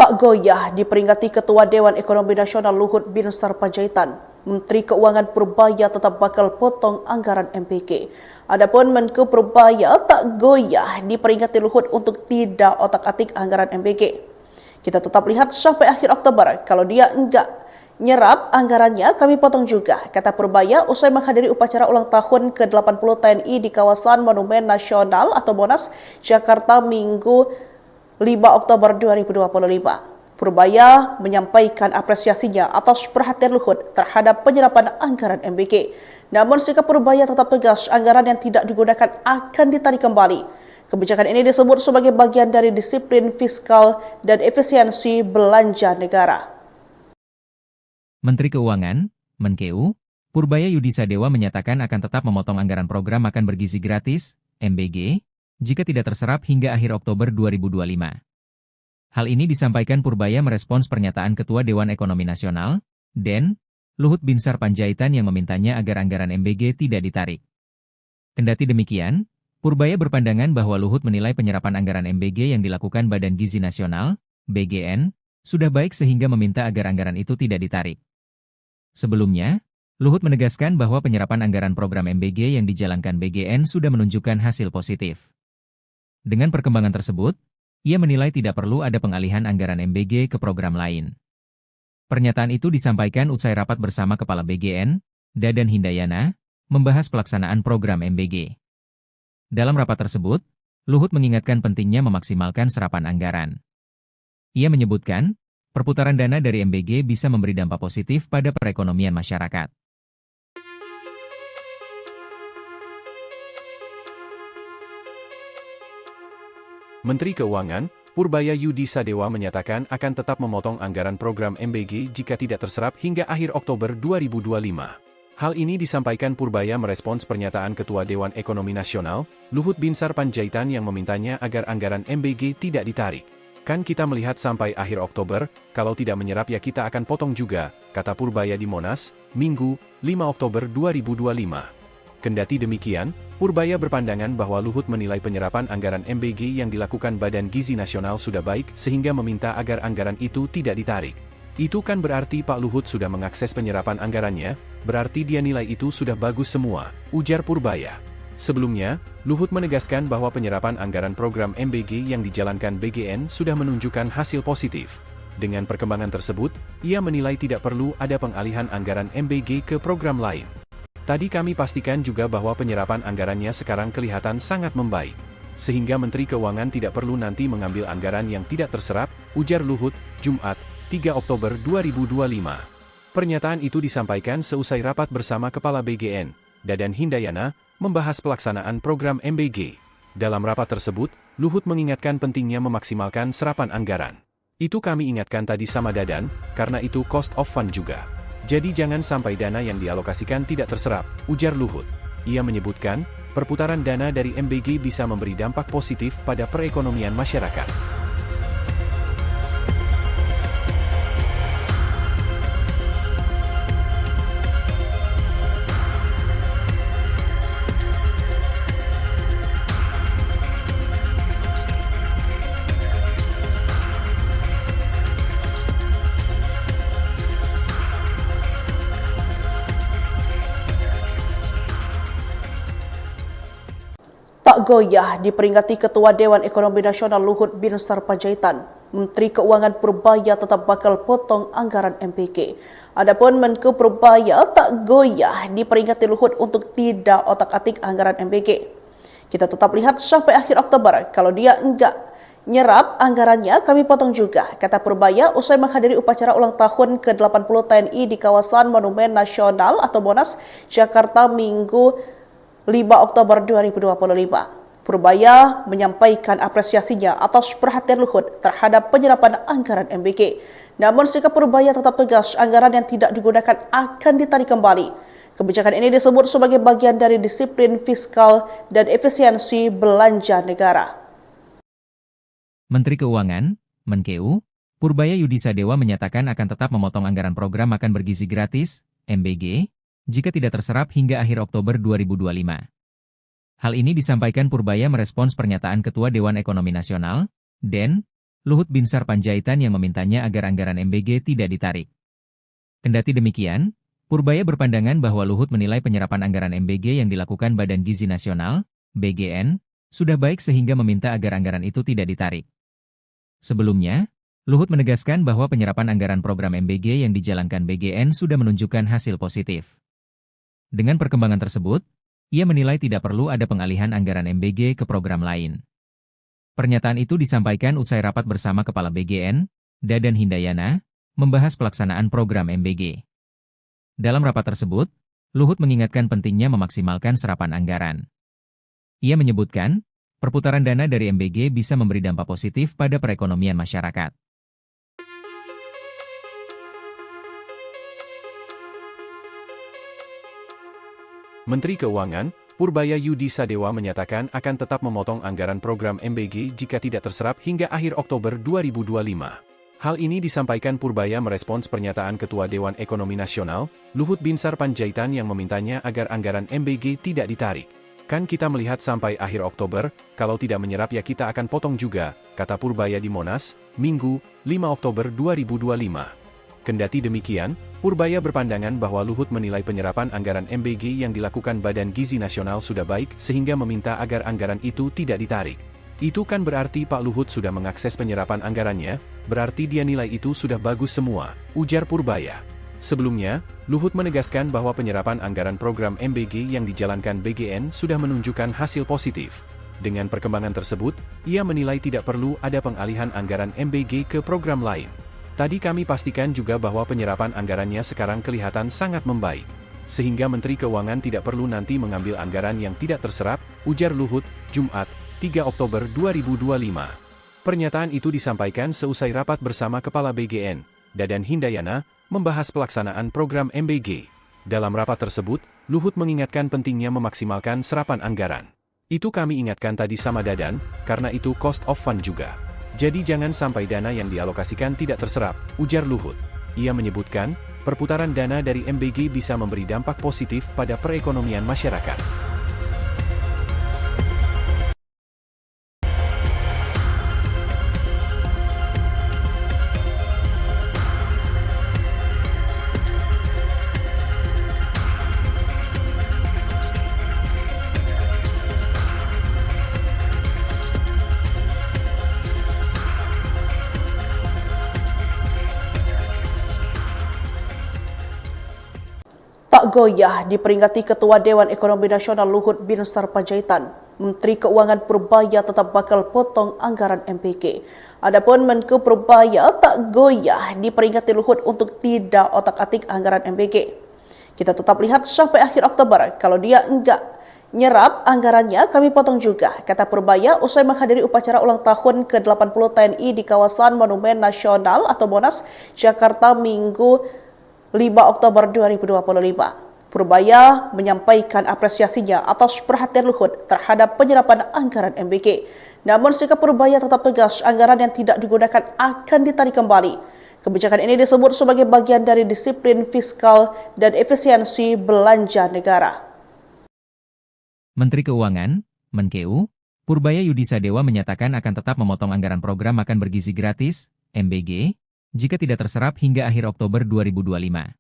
Tak goyah diperingati Ketua Dewan Ekonomi Nasional Luhut Binsar Panjaitan. Menteri Keuangan Purbaya tetap bakal potong anggaran MBG. Adapun Menko Purbaya tak goyah diperingati Luhut untuk tidak otak-atik anggaran MBG. Kita tetap lihat sampai akhir Oktober. Kalau dia enggak nyerap anggarannya, kami potong juga, kata Purbaya usai menghadiri upacara ulang tahun ke-80 TNI di kawasan Monumen Nasional atau Monas, Jakarta Minggu 5 Oktober 2025. Purbaya menyampaikan apresiasinya atas perhatian Luhut terhadap penyerapan anggaran MBG. Namun sikap Purbaya tetap tegas, anggaran yang tidak digunakan akan ditarik kembali. Kebijakan ini disebut sebagai bagian dari disiplin fiskal dan efisiensi belanja negara. Menteri Keuangan, Menkeu, Purbaya Yudisadewa menyatakan akan tetap memotong anggaran program makan bergizi gratis, MBG, jika tidak terserap hingga akhir Oktober 2025. Hal ini disampaikan Purbaya merespons pernyataan Ketua Dewan Ekonomi Nasional, DEN, Luhut Binsar Panjaitan yang memintanya agar anggaran MBG tidak ditarik. Kendati demikian, Purbaya berpandangan bahwa Luhut menilai penyerapan anggaran MBG yang dilakukan Badan Gizi Nasional, BGN, sudah baik sehingga meminta agar anggaran itu tidak ditarik. Sebelumnya, Luhut menegaskan bahwa penyerapan anggaran program MBG yang dijalankan BGN sudah menunjukkan hasil positif. Dengan perkembangan tersebut, ia menilai tidak perlu ada pengalihan anggaran MBG ke program lain. Pernyataan itu disampaikan usai rapat bersama Kepala BGN, Dadan Hindayana, membahas pelaksanaan program MBG. Dalam rapat tersebut, Luhut mengingatkan pentingnya memaksimalkan serapan anggaran. Ia menyebutkan, perputaran dana dari MBG bisa memberi dampak positif pada perekonomian masyarakat. Menteri Keuangan, Purbaya Yudisadewa menyatakan akan tetap memotong anggaran program MBG jika tidak terserap hingga akhir Oktober 2025. Hal ini disampaikan Purbaya merespons pernyataan Ketua Dewan Ekonomi Nasional, Luhut Binsar Panjaitan yang memintanya agar anggaran MBG tidak ditarik. Kan kita melihat sampai akhir Oktober, kalau tidak menyerap ya kita akan potong juga, kata Purbaya di Monas, Minggu, 5 Oktober 2025. Kendati demikian, Purbaya berpandangan bahwa Luhut menilai penyerapan anggaran MBG yang dilakukan Badan Gizi Nasional sudah baik sehingga meminta agar anggaran itu tidak ditarik. Itu kan berarti Pak Luhut sudah mengakses penyerapan anggarannya, berarti dia nilai itu sudah bagus semua, ujar Purbaya. Sebelumnya, Luhut menegaskan bahwa penyerapan anggaran program MBG yang dijalankan BGN sudah menunjukkan hasil positif. Dengan perkembangan tersebut, ia menilai tidak perlu ada pengalihan anggaran MBG ke program lain. Tadi kami pastikan juga bahwa penyerapan anggarannya sekarang kelihatan sangat membaik. Sehingga Menteri Keuangan tidak perlu nanti mengambil anggaran yang tidak terserap, ujar Luhut, Jumat, 3 Oktober 2025. Pernyataan itu disampaikan seusai rapat bersama Kepala BGN, Dadan Hindayana, membahas pelaksanaan program MBG. Dalam rapat tersebut, Luhut mengingatkan pentingnya memaksimalkan serapan anggaran. Itu kami ingatkan tadi sama Dadan, karena itu cost of fund juga. Jadi jangan sampai dana yang dialokasikan tidak terserap, ujar Luhut. Ia menyebutkan, perputaran dana dari MBG bisa memberi dampak positif pada perekonomian masyarakat. Tak goyah diperingati Ketua Dewan Ekonomi Nasional Luhut Binsar Panjaitan. Menteri Keuangan Purbaya tetap bakal potong anggaran MBG. Adapun Menko Purbaya tak goyah diperingati Luhut untuk tidak otak-atik anggaran MBG. Kita tetap lihat sampai akhir Oktober. Kalau dia enggak nyerap anggarannya, kami potong juga, kata Purbaya usai menghadiri upacara ulang tahun ke-80 TNI di kawasan Monumen Nasional atau Monas, Jakarta Minggu 5 Oktober 2025. Purbaya menyampaikan apresiasinya atas perhatian Luhut terhadap penyerapan anggaran MBG. Namun sikap Purbaya tetap tegas, anggaran yang tidak digunakan akan ditarik kembali. Kebijakan ini disebut sebagai bagian dari disiplin fiskal dan efisiensi belanja negara. Menteri Keuangan, Menkeu, Purbaya Yudisadewa menyatakan akan tetap memotong anggaran program makan bergizi gratis, MBG, jika tidak terserap hingga akhir Oktober 2025. Hal ini disampaikan Purbaya merespons pernyataan Ketua Dewan Ekonomi Nasional, DEN, Luhut Binsar Panjaitan yang memintanya agar anggaran MBG tidak ditarik. Kendati demikian, Purbaya berpandangan bahwa Luhut menilai penyerapan anggaran MBG yang dilakukan Badan Gizi Nasional, BGN, sudah baik sehingga meminta agar anggaran itu tidak ditarik. Sebelumnya, Luhut menegaskan bahwa penyerapan anggaran program MBG yang dijalankan BGN sudah menunjukkan hasil positif. Dengan perkembangan tersebut, ia menilai tidak perlu ada pengalihan anggaran MBG ke program lain. Pernyataan itu disampaikan usai rapat bersama Kepala BGN, Dadan Hindayana, membahas pelaksanaan program MBG. Dalam rapat tersebut, Luhut mengingatkan pentingnya memaksimalkan serapan anggaran. Ia menyebutkan, perputaran dana dari MBG bisa memberi dampak positif pada perekonomian masyarakat. Menteri Keuangan, Purbaya Yudi Sadewa menyatakan akan tetap memotong anggaran program MBG jika tidak terserap hingga akhir Oktober 2025. Hal ini disampaikan Purbaya merespons pernyataan Ketua Dewan Ekonomi Nasional, Luhut Binsar Panjaitan yang memintanya agar anggaran MBG tidak ditarik. Kan kita melihat sampai akhir Oktober, kalau tidak menyerap ya kita akan potong juga, kata Purbaya di Monas, Minggu, 5 Oktober 2025. Kendati demikian, Purbaya berpandangan bahwa Luhut menilai penyerapan anggaran MBG yang dilakukan Badan Gizi Nasional sudah baik sehingga meminta agar anggaran itu tidak ditarik. Itu kan berarti Pak Luhut sudah mengakses penyerapan anggarannya, berarti dia nilai itu sudah bagus semua, ujar Purbaya. Sebelumnya, Luhut menegaskan bahwa penyerapan anggaran program MBG yang dijalankan BGN sudah menunjukkan hasil positif. Dengan perkembangan tersebut, ia menilai tidak perlu ada pengalihan anggaran MBG ke program lain. Tadi kami pastikan juga bahwa penyerapan anggarannya sekarang kelihatan sangat membaik. Sehingga Menteri Keuangan tidak perlu nanti mengambil anggaran yang tidak terserap, ujar Luhut, Jumat, 3 Oktober 2025. Pernyataan itu disampaikan seusai rapat bersama Kepala BGN, Dadan Hindayana, membahas pelaksanaan program MBG. Dalam rapat tersebut, Luhut mengingatkan pentingnya memaksimalkan serapan anggaran. Itu kami ingatkan tadi sama Dadan, karena itu cost of fund juga. Jadi jangan sampai dana yang dialokasikan tidak terserap, ujar Luhut. Ia menyebutkan, perputaran dana dari MBG bisa memberi dampak positif pada perekonomian masyarakat. Tak goyah diperingati Ketua Dewan Ekonomi Nasional Luhut Binsar Panjaitan, Menteri Keuangan Purbaya tetap bakal potong anggaran MBG. Adapun Menko Purbaya tak goyah diperingati Luhut untuk tidak otak-atik anggaran MBG. Kita tetap lihat sampai akhir Oktober, kalau dia enggak nyerap anggarannya kami potong juga, kata Purbaya usai menghadiri upacara ulang tahun ke-80 TNI di kawasan Monumen Nasional atau Monas, Jakarta Minggu 5 Oktober 2025. Purbaya menyampaikan apresiasinya atas perhatian Luhut terhadap penyerapan anggaran MBG. Namun sikap Purbaya tetap tegas, anggaran yang tidak digunakan akan ditarik kembali. Kebijakan ini disebut sebagai bagian dari disiplin fiskal dan efisiensi belanja negara. Menteri Keuangan, Menkeu, Purbaya Yudi Sadewa menyatakan akan tetap memotong anggaran program makan bergizi gratis, MBG, jika tidak terserap hingga akhir Oktober 2025.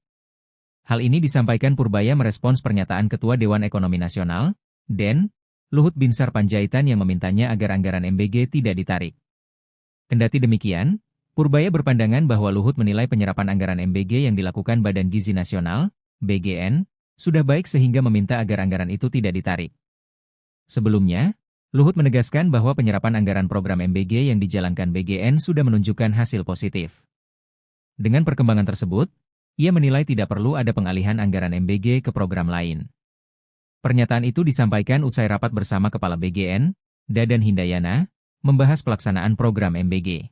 Hal ini disampaikan Purbaya merespons pernyataan Ketua Dewan Ekonomi Nasional, DEN, Luhut Binsar Panjaitan yang memintanya agar anggaran MBG tidak ditarik. Kendati demikian, Purbaya berpandangan bahwa Luhut menilai penyerapan anggaran MBG yang dilakukan Badan Gizi Nasional, BGN, sudah baik sehingga meminta agar anggaran itu tidak ditarik. Sebelumnya, Luhut menegaskan bahwa penyerapan anggaran program MBG yang dijalankan BGN sudah menunjukkan hasil positif. Dengan perkembangan tersebut, ia menilai tidak perlu ada pengalihan anggaran MBG ke program lain. Pernyataan itu disampaikan usai rapat bersama Kepala BGN, Dadan Hindayana, membahas pelaksanaan program MBG.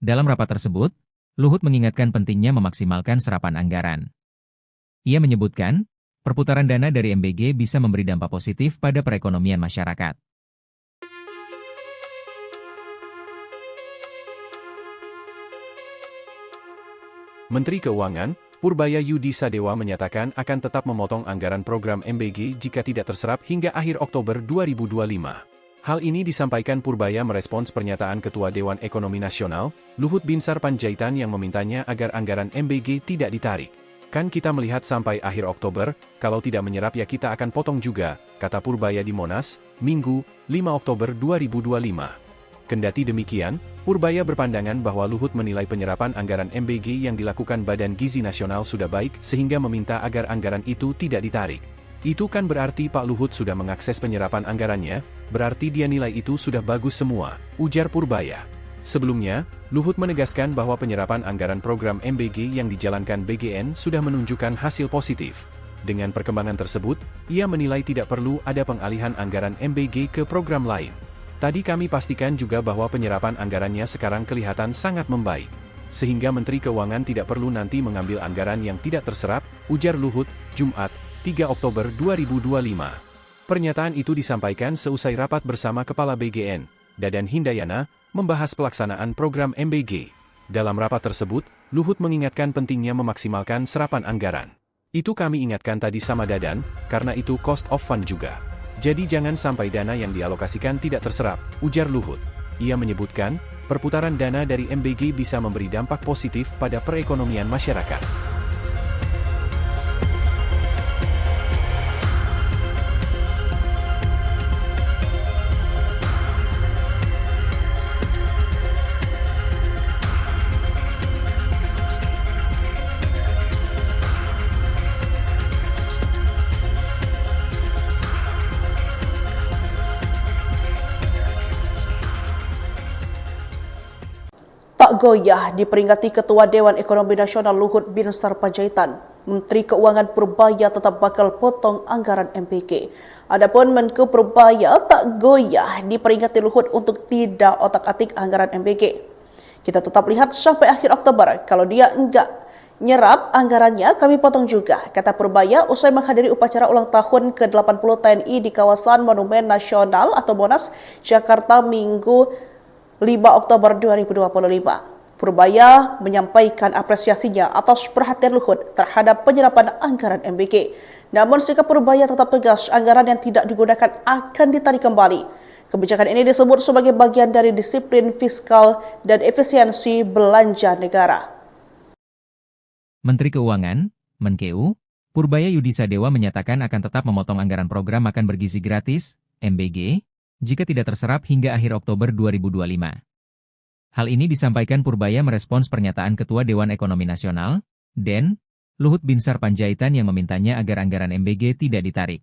Dalam rapat tersebut, Luhut mengingatkan pentingnya memaksimalkan serapan anggaran. Ia menyebutkan, perputaran dana dari MBG bisa memberi dampak positif pada perekonomian masyarakat. Menteri Keuangan, Purbaya Yudi Sadewa menyatakan akan tetap memotong anggaran program MBG jika tidak terserap hingga akhir Oktober 2025. Hal ini disampaikan Purbaya merespons pernyataan Ketua Dewan Ekonomi Nasional, Luhut Binsar Panjaitan yang memintanya agar anggaran MBG tidak ditarik. Kan kita melihat sampai akhir Oktober, kalau tidak menyerap ya kita akan potong juga, kata Purbaya di Monas, Minggu, 5 Oktober 2025. Kendati demikian, Purbaya berpandangan bahwa Luhut menilai penyerapan anggaran MBG yang dilakukan Badan Gizi Nasional sudah baik sehingga meminta agar anggaran itu tidak ditarik. Itu kan berarti Pak Luhut sudah mengakses penyerapan anggarannya, berarti dia nilai itu sudah bagus semua, ujar Purbaya. Sebelumnya, Luhut menegaskan bahwa penyerapan anggaran program MBG yang dijalankan BGN sudah menunjukkan hasil positif. Dengan perkembangan tersebut, ia menilai tidak perlu ada pengalihan anggaran MBG ke program lain. Tadi kami pastikan juga bahwa penyerapan anggarannya sekarang kelihatan sangat membaik. Sehingga Menteri Keuangan tidak perlu nanti mengambil anggaran yang tidak terserap, ujar Luhut, Jumat, 3 Oktober 2025. Pernyataan itu disampaikan seusai rapat bersama Kepala BGN, Dadan Hindayana, membahas pelaksanaan program MBG. Dalam rapat tersebut, Luhut mengingatkan pentingnya memaksimalkan serapan anggaran. Itu kami ingatkan tadi sama Dadan, karena itu cost of fund juga. Jadi jangan sampai dana yang dialokasikan tidak terserap, ujar Luhut. Ia menyebutkan, perputaran dana dari MBG bisa memberi dampak positif pada perekonomian masyarakat. Tak goyah diperingati Ketua Dewan Ekonomi Nasional Luhut Binsar Panjaitan, Menteri Keuangan Purbaya tetap bakal potong anggaran MBG. Adapun Menko Purbaya tak goyah diperingati Luhut untuk tidak otak-atik anggaran MBG. Kita tetap lihat sampai akhir Oktober, kalau dia enggak nyerap anggarannya kami potong juga, kata Purbaya usai menghadiri upacara ulang tahun ke-80 TNI di kawasan Monumen Nasional atau Monas, Jakarta Minggu 5 Oktober 2025. Purbaya menyampaikan apresiasinya atas perhatian Luhut terhadap penyerapan anggaran MBG. Namun sikap Purbaya tetap tegas, anggaran yang tidak digunakan akan ditarik kembali. Kebijakan ini disebut sebagai bagian dari disiplin fiskal dan efisiensi belanja negara. Menteri Keuangan, Menkeu, Purbaya Yudisadewa menyatakan akan tetap memotong anggaran program makan bergizi gratis, MBG, jika tidak terserap hingga akhir Oktober 2025. Hal ini disampaikan Purbaya merespons pernyataan Ketua Dewan Ekonomi Nasional, DEN, Luhut Binsar Panjaitan yang memintanya agar anggaran MBG tidak ditarik.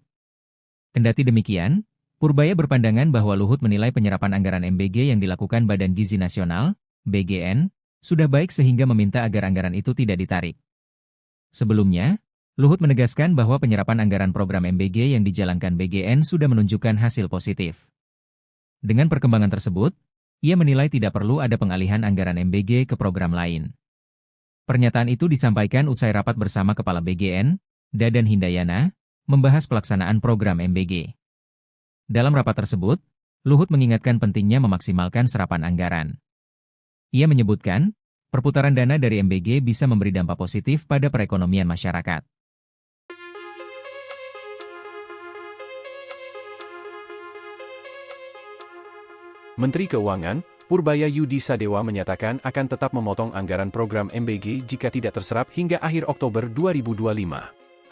Kendati demikian, Purbaya berpandangan bahwa Luhut menilai penyerapan anggaran MBG yang dilakukan Badan Gizi Nasional, BGN, sudah baik sehingga meminta agar anggaran itu tidak ditarik. Sebelumnya, Luhut menegaskan bahwa penyerapan anggaran program MBG yang dijalankan BGN sudah menunjukkan hasil positif. Dengan perkembangan tersebut, ia menilai tidak perlu ada pengalihan anggaran MBG ke program lain. Pernyataan itu disampaikan usai rapat bersama Kepala BGN, Dadan Hindayana, membahas pelaksanaan program MBG. Dalam rapat tersebut, Luhut mengingatkan pentingnya memaksimalkan serapan anggaran. Ia menyebutkan, perputaran dana dari MBG bisa memberi dampak positif pada perekonomian masyarakat. Menteri Keuangan, Purbaya Yudisadewa menyatakan akan tetap memotong anggaran program MBG jika tidak terserap hingga akhir Oktober 2025.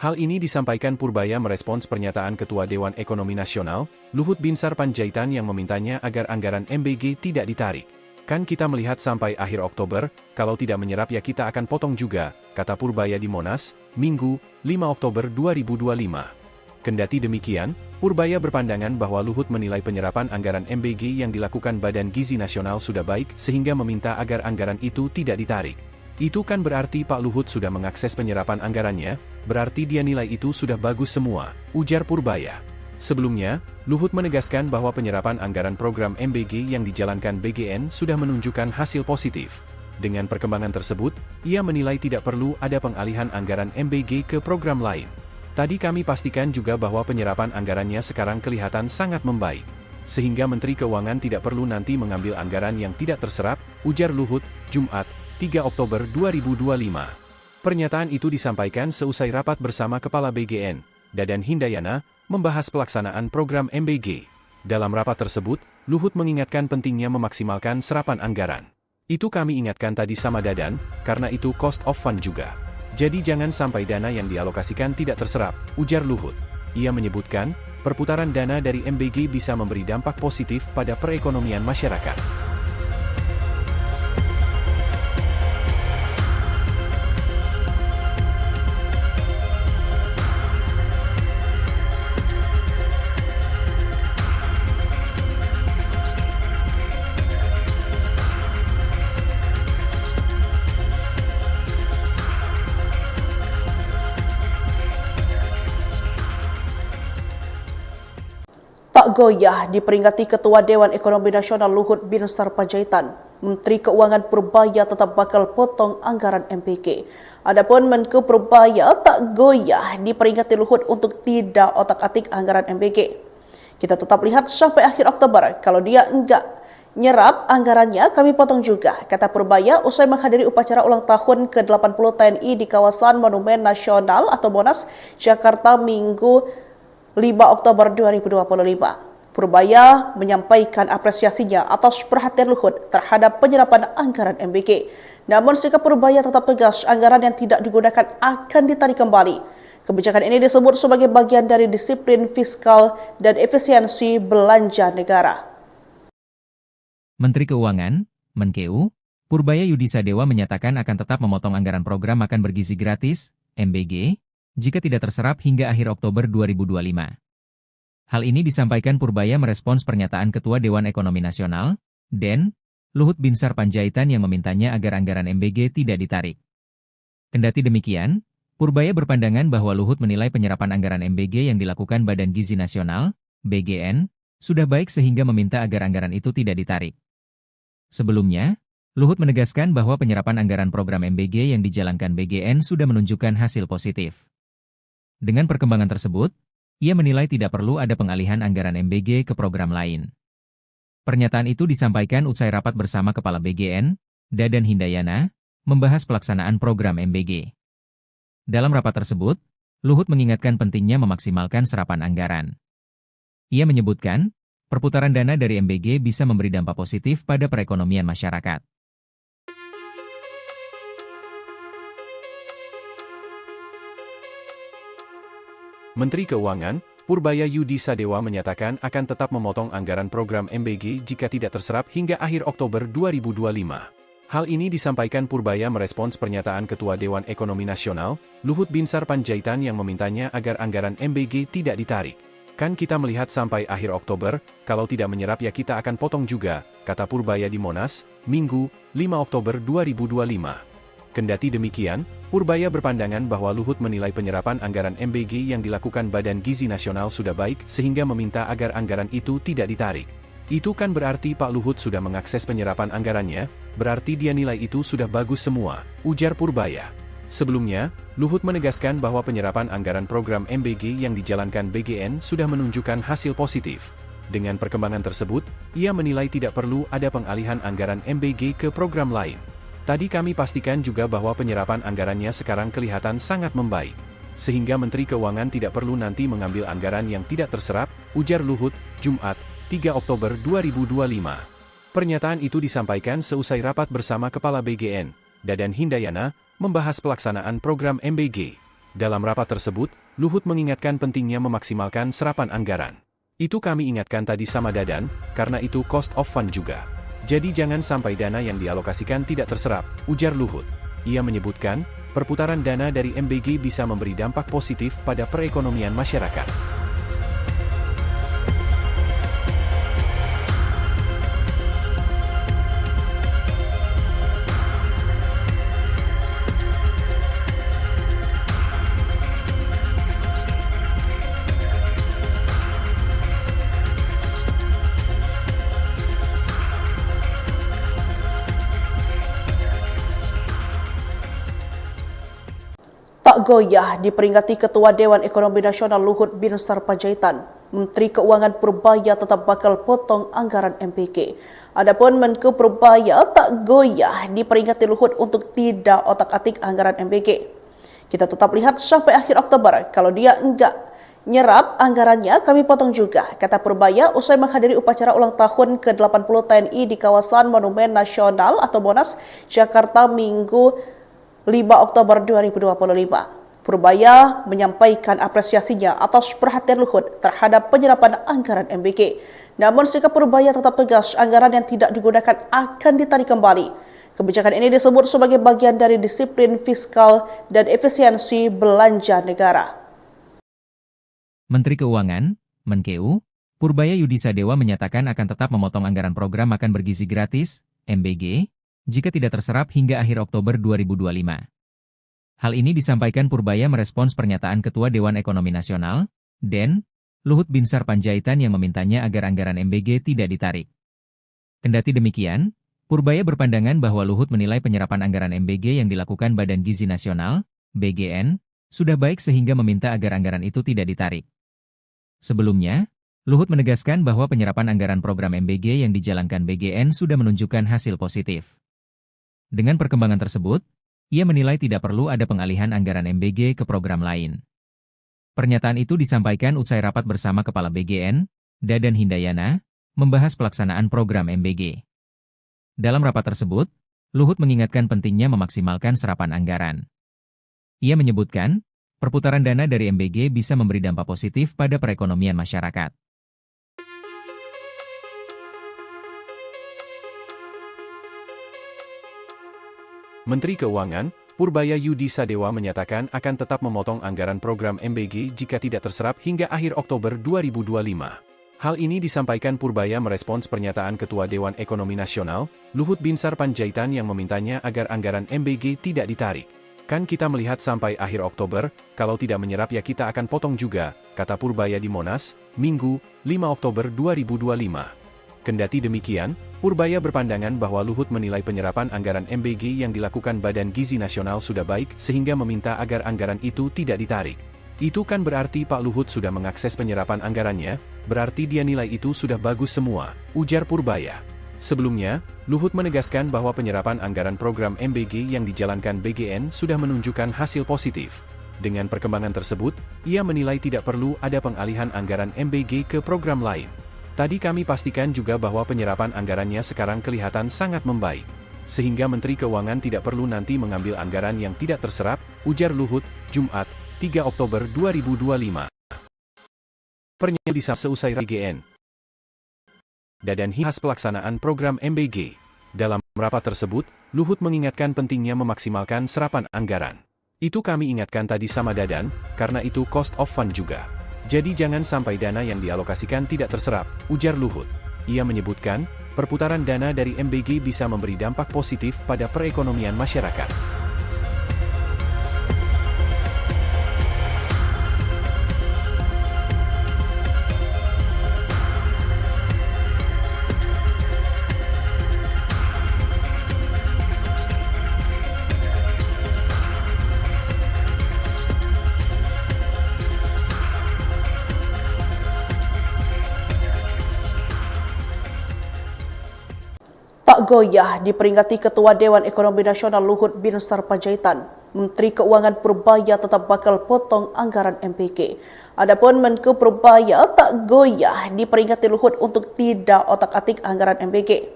Hal ini disampaikan Purbaya merespons pernyataan Ketua Dewan Ekonomi Nasional, Luhut Binsar Panjaitan yang memintanya agar anggaran MBG tidak ditarik. Kan kita melihat sampai akhir Oktober, kalau tidak menyerap ya kita akan potong juga, kata Purbaya di Monas, Minggu, 5 Oktober 2025. Kendati demikian, Purbaya berpandangan bahwa Luhut menilai penyerapan anggaran MBG yang dilakukan Badan Gizi Nasional sudah baik sehingga meminta agar anggaran itu tidak ditarik. Itu kan berarti Pak Luhut sudah mengakses penyerapan anggarannya, berarti dia nilai itu sudah bagus semua, ujar Purbaya. Sebelumnya, Luhut menegaskan bahwa penyerapan anggaran program MBG yang dijalankan BGN sudah menunjukkan hasil positif. Dengan perkembangan tersebut, ia menilai tidak perlu ada pengalihan anggaran MBG ke program lain. Tadi kami pastikan juga bahwa penyerapan anggarannya sekarang kelihatan sangat membaik. Sehingga Menteri Keuangan tidak perlu nanti mengambil anggaran yang tidak terserap, ujar Luhut, Jumat, 3 Oktober 2025. Pernyataan itu disampaikan seusai rapat bersama Kepala BGN, Dadan Hindayana, membahas pelaksanaan program MBG. Dalam rapat tersebut, Luhut mengingatkan pentingnya memaksimalkan serapan anggaran. Itu kami ingatkan tadi sama Dadan, karena itu cost of fund juga. Jadi jangan sampai dana yang dialokasikan tidak terserap, ujar Luhut. Ia menyebutkan, perputaran dana dari MBG bisa memberi dampak positif pada perekonomian masyarakat. Tak goyah diperingati Ketua Dewan Ekonomi Nasional Luhut Binsar Panjaitan, Menteri Keuangan Purbaya tetap bakal potong anggaran MBG. Adapun Menko Purbaya tak goyah diperingati Luhut untuk tidak otak-atik anggaran MBG. Kita tetap lihat sampai akhir Oktober, kalau dia enggak nyerap anggarannya kami potong juga, kata Purbaya usai menghadiri upacara ulang tahun ke-80 TNI di kawasan Monumen Nasional atau Monas, Jakarta Minggu 5 Oktober 2025. Purbaya menyampaikan apresiasinya atas perhatian Luhut terhadap penyerapan anggaran MBG. Namun sikap Purbaya tetap tegas, anggaran yang tidak digunakan akan ditarik kembali. Kebijakan ini disebut sebagai bagian dari disiplin fiskal dan efisiensi belanja negara. Menteri Keuangan, Menkeu, Purbaya Yudisadewa menyatakan akan tetap memotong anggaran program makan bergizi gratis, MBG, jika tidak terserap hingga akhir Oktober 2025. Hal ini disampaikan Purbaya merespons pernyataan Ketua Dewan Ekonomi Nasional, DEN, Luhut Binsar Panjaitan yang memintanya agar anggaran MBG tidak ditarik. Kendati demikian, Purbaya berpandangan bahwa Luhut menilai penyerapan anggaran MBG yang dilakukan Badan Gizi Nasional, BGN, sudah baik sehingga meminta agar anggaran itu tidak ditarik. Sebelumnya, Luhut menegaskan bahwa penyerapan anggaran program MBG yang dijalankan BGN sudah menunjukkan hasil positif. Dengan perkembangan tersebut, ia menilai tidak perlu ada pengalihan anggaran MBG ke program lain. Pernyataan itu disampaikan usai rapat bersama Kepala BGN, Dadan Hindayana, membahas pelaksanaan program MBG. Dalam rapat tersebut, Luhut mengingatkan pentingnya memaksimalkan serapan anggaran. Ia menyebutkan, perputaran dana dari MBG bisa memberi dampak positif pada perekonomian masyarakat. Menteri Keuangan, Purbaya Yudisadewa menyatakan akan tetap memotong anggaran program MBG jika tidak terserap hingga akhir Oktober 2025. Hal ini disampaikan Purbaya merespons pernyataan Ketua Dewan Ekonomi Nasional, Luhut Binsar Panjaitan yang memintanya agar anggaran MBG tidak ditarik. Kan kita melihat sampai akhir Oktober, kalau tidak menyerap ya kita akan potong juga, kata Purbaya di Monas, Minggu, 5 Oktober 2025. Kendati demikian, Purbaya berpandangan bahwa Luhut menilai penyerapan anggaran MBG yang dilakukan Badan Gizi Nasional sudah baik sehingga meminta agar anggaran itu tidak ditarik. Itu kan berarti Pak Luhut sudah mengakses penyerapan anggarannya, berarti dia nilai itu sudah bagus semua, ujar Purbaya. Sebelumnya, Luhut menegaskan bahwa penyerapan anggaran program MBG yang dijalankan BGN sudah menunjukkan hasil positif. Dengan perkembangan tersebut, ia menilai tidak perlu ada pengalihan anggaran MBG ke program lain. Tadi kami pastikan juga bahwa penyerapan anggarannya sekarang kelihatan sangat membaik. Sehingga Menteri Keuangan tidak perlu nanti mengambil anggaran yang tidak terserap, ujar Luhut, Jumat, 3 Oktober 2025. Pernyataan itu disampaikan seusai rapat bersama Kepala BGN, Dadan Hindayana, membahas pelaksanaan program MBG. Dalam rapat tersebut, Luhut mengingatkan pentingnya memaksimalkan serapan anggaran. Itu kami ingatkan tadi sama Dadan, karena itu cost of fund juga. Jadi jangan sampai dana yang dialokasikan tidak terserap, ujar Luhut. Ia menyebutkan, perputaran dana dari MBG bisa memberi dampak positif pada perekonomian masyarakat. Tak goyah diperingati Ketua Dewan Ekonomi Nasional Luhut Binsar Panjaitan, Menteri Keuangan Purbaya tetap bakal potong anggaran MBG. Adapun Menko Purbaya tak goyah diperingati Luhut untuk tidak otak-atik anggaran MBG. Kita tetap lihat sampai akhir Oktober, kalau dia enggak nyerap anggarannya kami potong juga, kata Purbaya usai menghadiri upacara ulang tahun ke-80 TNI di kawasan Monumen Nasional atau Monas, Jakarta Minggu 5 Oktober 2025. Purbaya menyampaikan apresiasinya atas perhatian Luhut terhadap penyerapan anggaran MBG. Namun sikap Purbaya tetap tegas, anggaran yang tidak digunakan akan ditarik kembali. Kebijakan ini disebut sebagai bagian dari disiplin fiskal dan efisiensi belanja negara. Menteri Keuangan, Menkeu, Purbaya Yudisadewa menyatakan akan tetap memotong anggaran program makan bergizi gratis, MBG, jika tidak terserap hingga akhir Oktober 2025. Hal ini disampaikan Purbaya merespons pernyataan Ketua Dewan Ekonomi Nasional, DEN, Luhut Binsar Panjaitan yang memintanya agar anggaran MBG tidak ditarik. Kendati demikian, Purbaya berpandangan bahwa Luhut menilai penyerapan anggaran MBG yang dilakukan Badan Gizi Nasional, BGN, sudah baik sehingga meminta agar anggaran itu tidak ditarik. Sebelumnya, Luhut menegaskan bahwa penyerapan anggaran program MBG yang dijalankan BGN sudah menunjukkan hasil positif. Dengan perkembangan tersebut, ia menilai tidak perlu ada pengalihan anggaran MBG ke program lain. Pernyataan itu disampaikan usai rapat bersama Kepala BGN, Dadan Hindayana, membahas pelaksanaan program MBG. Dalam rapat tersebut, Luhut mengingatkan pentingnya memaksimalkan serapan anggaran. Ia menyebutkan, perputaran dana dari MBG bisa memberi dampak positif pada perekonomian masyarakat. Menteri Keuangan, Purbaya Yudisadewa menyatakan akan tetap memotong anggaran program MBG jika tidak terserap hingga akhir Oktober 2025. Hal ini disampaikan Purbaya merespons pernyataan Ketua Dewan Ekonomi Nasional, Luhut Binsar Panjaitan yang memintanya agar anggaran MBG tidak ditarik. Kan kita melihat sampai akhir Oktober, kalau tidak menyerap ya kita akan potong juga, kata Purbaya di Monas, Minggu, 5 Oktober 2025. Kendati demikian, Purbaya berpandangan bahwa Luhut menilai penyerapan anggaran MBG yang dilakukan Badan Gizi Nasional sudah baik sehingga meminta agar anggaran itu tidak ditarik. Itu kan berarti Pak Luhut sudah mengakses penyerapan anggarannya, berarti dia nilai itu sudah bagus semua, ujar Purbaya. Sebelumnya, Luhut menegaskan bahwa penyerapan anggaran program MBG yang dijalankan BGN sudah menunjukkan hasil positif. Dengan perkembangan tersebut, ia menilai tidak perlu ada pengalihan anggaran MBG ke program lain. Tadi kami pastikan juga bahwa penyerapan anggarannya sekarang kelihatan sangat membaik. Sehingga Menteri Keuangan tidak perlu nanti mengambil anggaran yang tidak terserap, ujar Luhut, Jumat, 3 Oktober 2025. Pernyataan seusai BGN. Dadan khas pelaksanaan program MBG. Dalam rapat tersebut, Luhut mengingatkan pentingnya memaksimalkan serapan anggaran. Itu kami ingatkan tadi sama Dadan, karena itu cost of fund juga. Jadi jangan sampai dana yang dialokasikan tidak terserap, ujar Luhut. Ia menyebutkan, perputaran dana dari MBG bisa memberi dampak positif pada perekonomian masyarakat. Tak goyah diperingati Ketua Dewan Ekonomi Nasional Luhut Binsar Panjaitan, Menteri Keuangan Purbaya tetap bakal potong anggaran MBG. Adapun Menko Purbaya tak goyah diperingati Luhut untuk tidak otak-atik anggaran MBG.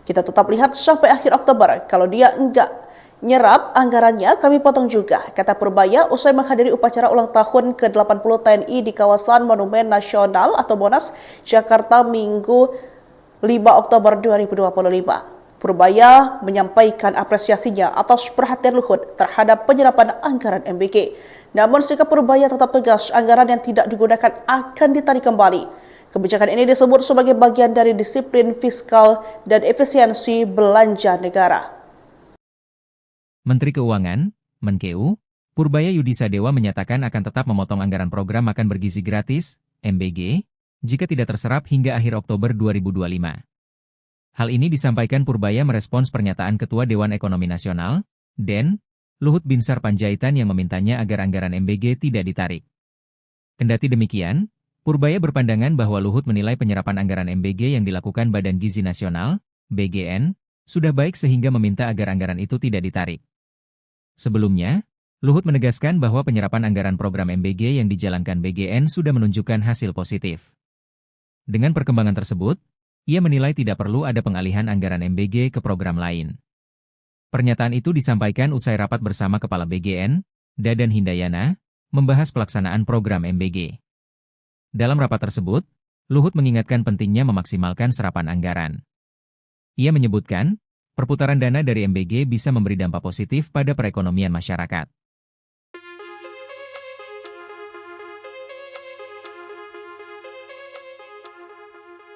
Kita tetap lihat sampai akhir Oktober, kalau dia enggak nyerap anggarannya kami potong juga, kata Purbaya usai menghadiri upacara ulang tahun ke-80 TNI di kawasan Monumen Nasional atau Monas, Jakarta Minggu 5 Oktober 2025. Purbaya menyampaikan apresiasinya atas perhatian Luhut terhadap penyerapan anggaran MBG. Namun sikap Purbaya tetap tegas, anggaran yang tidak digunakan akan ditarik kembali. Kebijakan ini disebut sebagai bagian dari disiplin fiskal dan efisiensi belanja negara. Menteri Keuangan, Menkeu, Purbaya Yudisadewa menyatakan akan tetap memotong anggaran program makan bergizi gratis, MBG, jika tidak terserap hingga akhir Oktober 2025. Hal ini disampaikan Purbaya merespons pernyataan Ketua Dewan Ekonomi Nasional, DEN, Luhut Binsar Panjaitan yang memintanya agar anggaran MBG tidak ditarik. Kendati demikian, Purbaya berpandangan bahwa Luhut menilai penyerapan anggaran MBG yang dilakukan Badan Gizi Nasional, BGN, sudah baik sehingga meminta agar anggaran itu tidak ditarik. Sebelumnya, Luhut menegaskan bahwa penyerapan anggaran program MBG yang dijalankan BGN sudah menunjukkan hasil positif. Dengan perkembangan tersebut, ia menilai tidak perlu ada pengalihan anggaran MBG ke program lain. Pernyataan itu disampaikan usai rapat bersama Kepala BGN, Dadan Hindayana, membahas pelaksanaan program MBG. Dalam rapat tersebut, Luhut mengingatkan pentingnya memaksimalkan serapan anggaran. Ia menyebutkan, perputaran dana dari MBG bisa memberi dampak positif pada perekonomian masyarakat.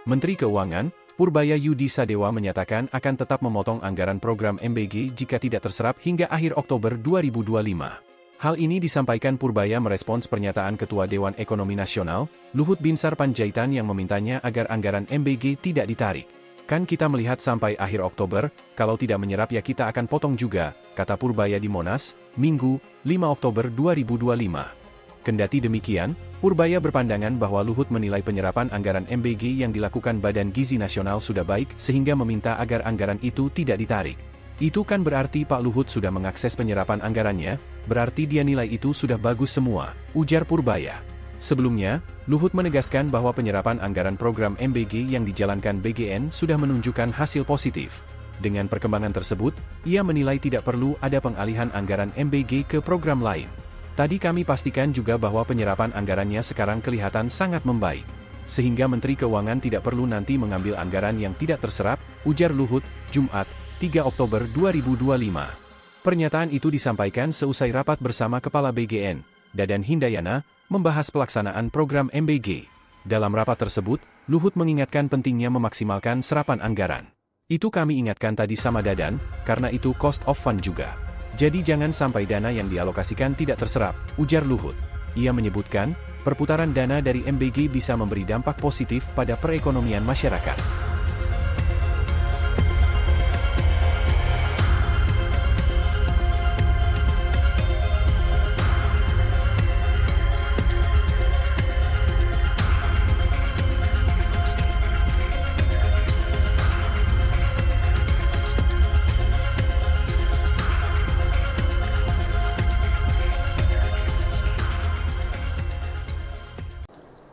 Menteri Keuangan, Purbaya Yudi Sadewa menyatakan akan tetap memotong anggaran program MBG jika tidak terserap hingga akhir Oktober 2025. Hal ini disampaikan Purbaya merespons pernyataan Ketua Dewan Ekonomi Nasional, Luhut Binsar Panjaitan yang memintanya agar anggaran MBG tidak ditarik. Kan kita melihat sampai akhir Oktober, kalau tidak menyerap ya kita akan potong juga, kata Purbaya di Monas, Minggu, 5 Oktober 2025. Kendati demikian, Purbaya berpandangan bahwa Luhut menilai penyerapan anggaran MBG yang dilakukan Badan Gizi Nasional sudah baik sehingga meminta agar anggaran itu tidak ditarik. Itu kan berarti Pak Luhut sudah mengakses penyerapan anggarannya, berarti dia nilai itu sudah bagus semua, ujar Purbaya. Sebelumnya, Luhut menegaskan bahwa penyerapan anggaran program MBG yang dijalankan BGN sudah menunjukkan hasil positif. Dengan perkembangan tersebut, ia menilai tidak perlu ada pengalihan anggaran MBG ke program lain. Tadi kami pastikan juga bahwa penyerapan anggarannya sekarang kelihatan sangat membaik. Sehingga Menteri Keuangan tidak perlu nanti mengambil anggaran yang tidak terserap, ujar Luhut, Jumat, 3 Oktober 2025. Pernyataan itu disampaikan seusai rapat bersama Kepala BGN, Dadan Hindayana, membahas pelaksanaan program MBG. Dalam rapat tersebut, Luhut mengingatkan pentingnya memaksimalkan serapan anggaran. Itu kami ingatkan tadi sama Dadan, karena itu cost of fund juga. Jadi jangan sampai dana yang dialokasikan tidak terserap, ujar Luhut. Ia menyebutkan, perputaran dana dari MBG bisa memberi dampak positif pada perekonomian masyarakat.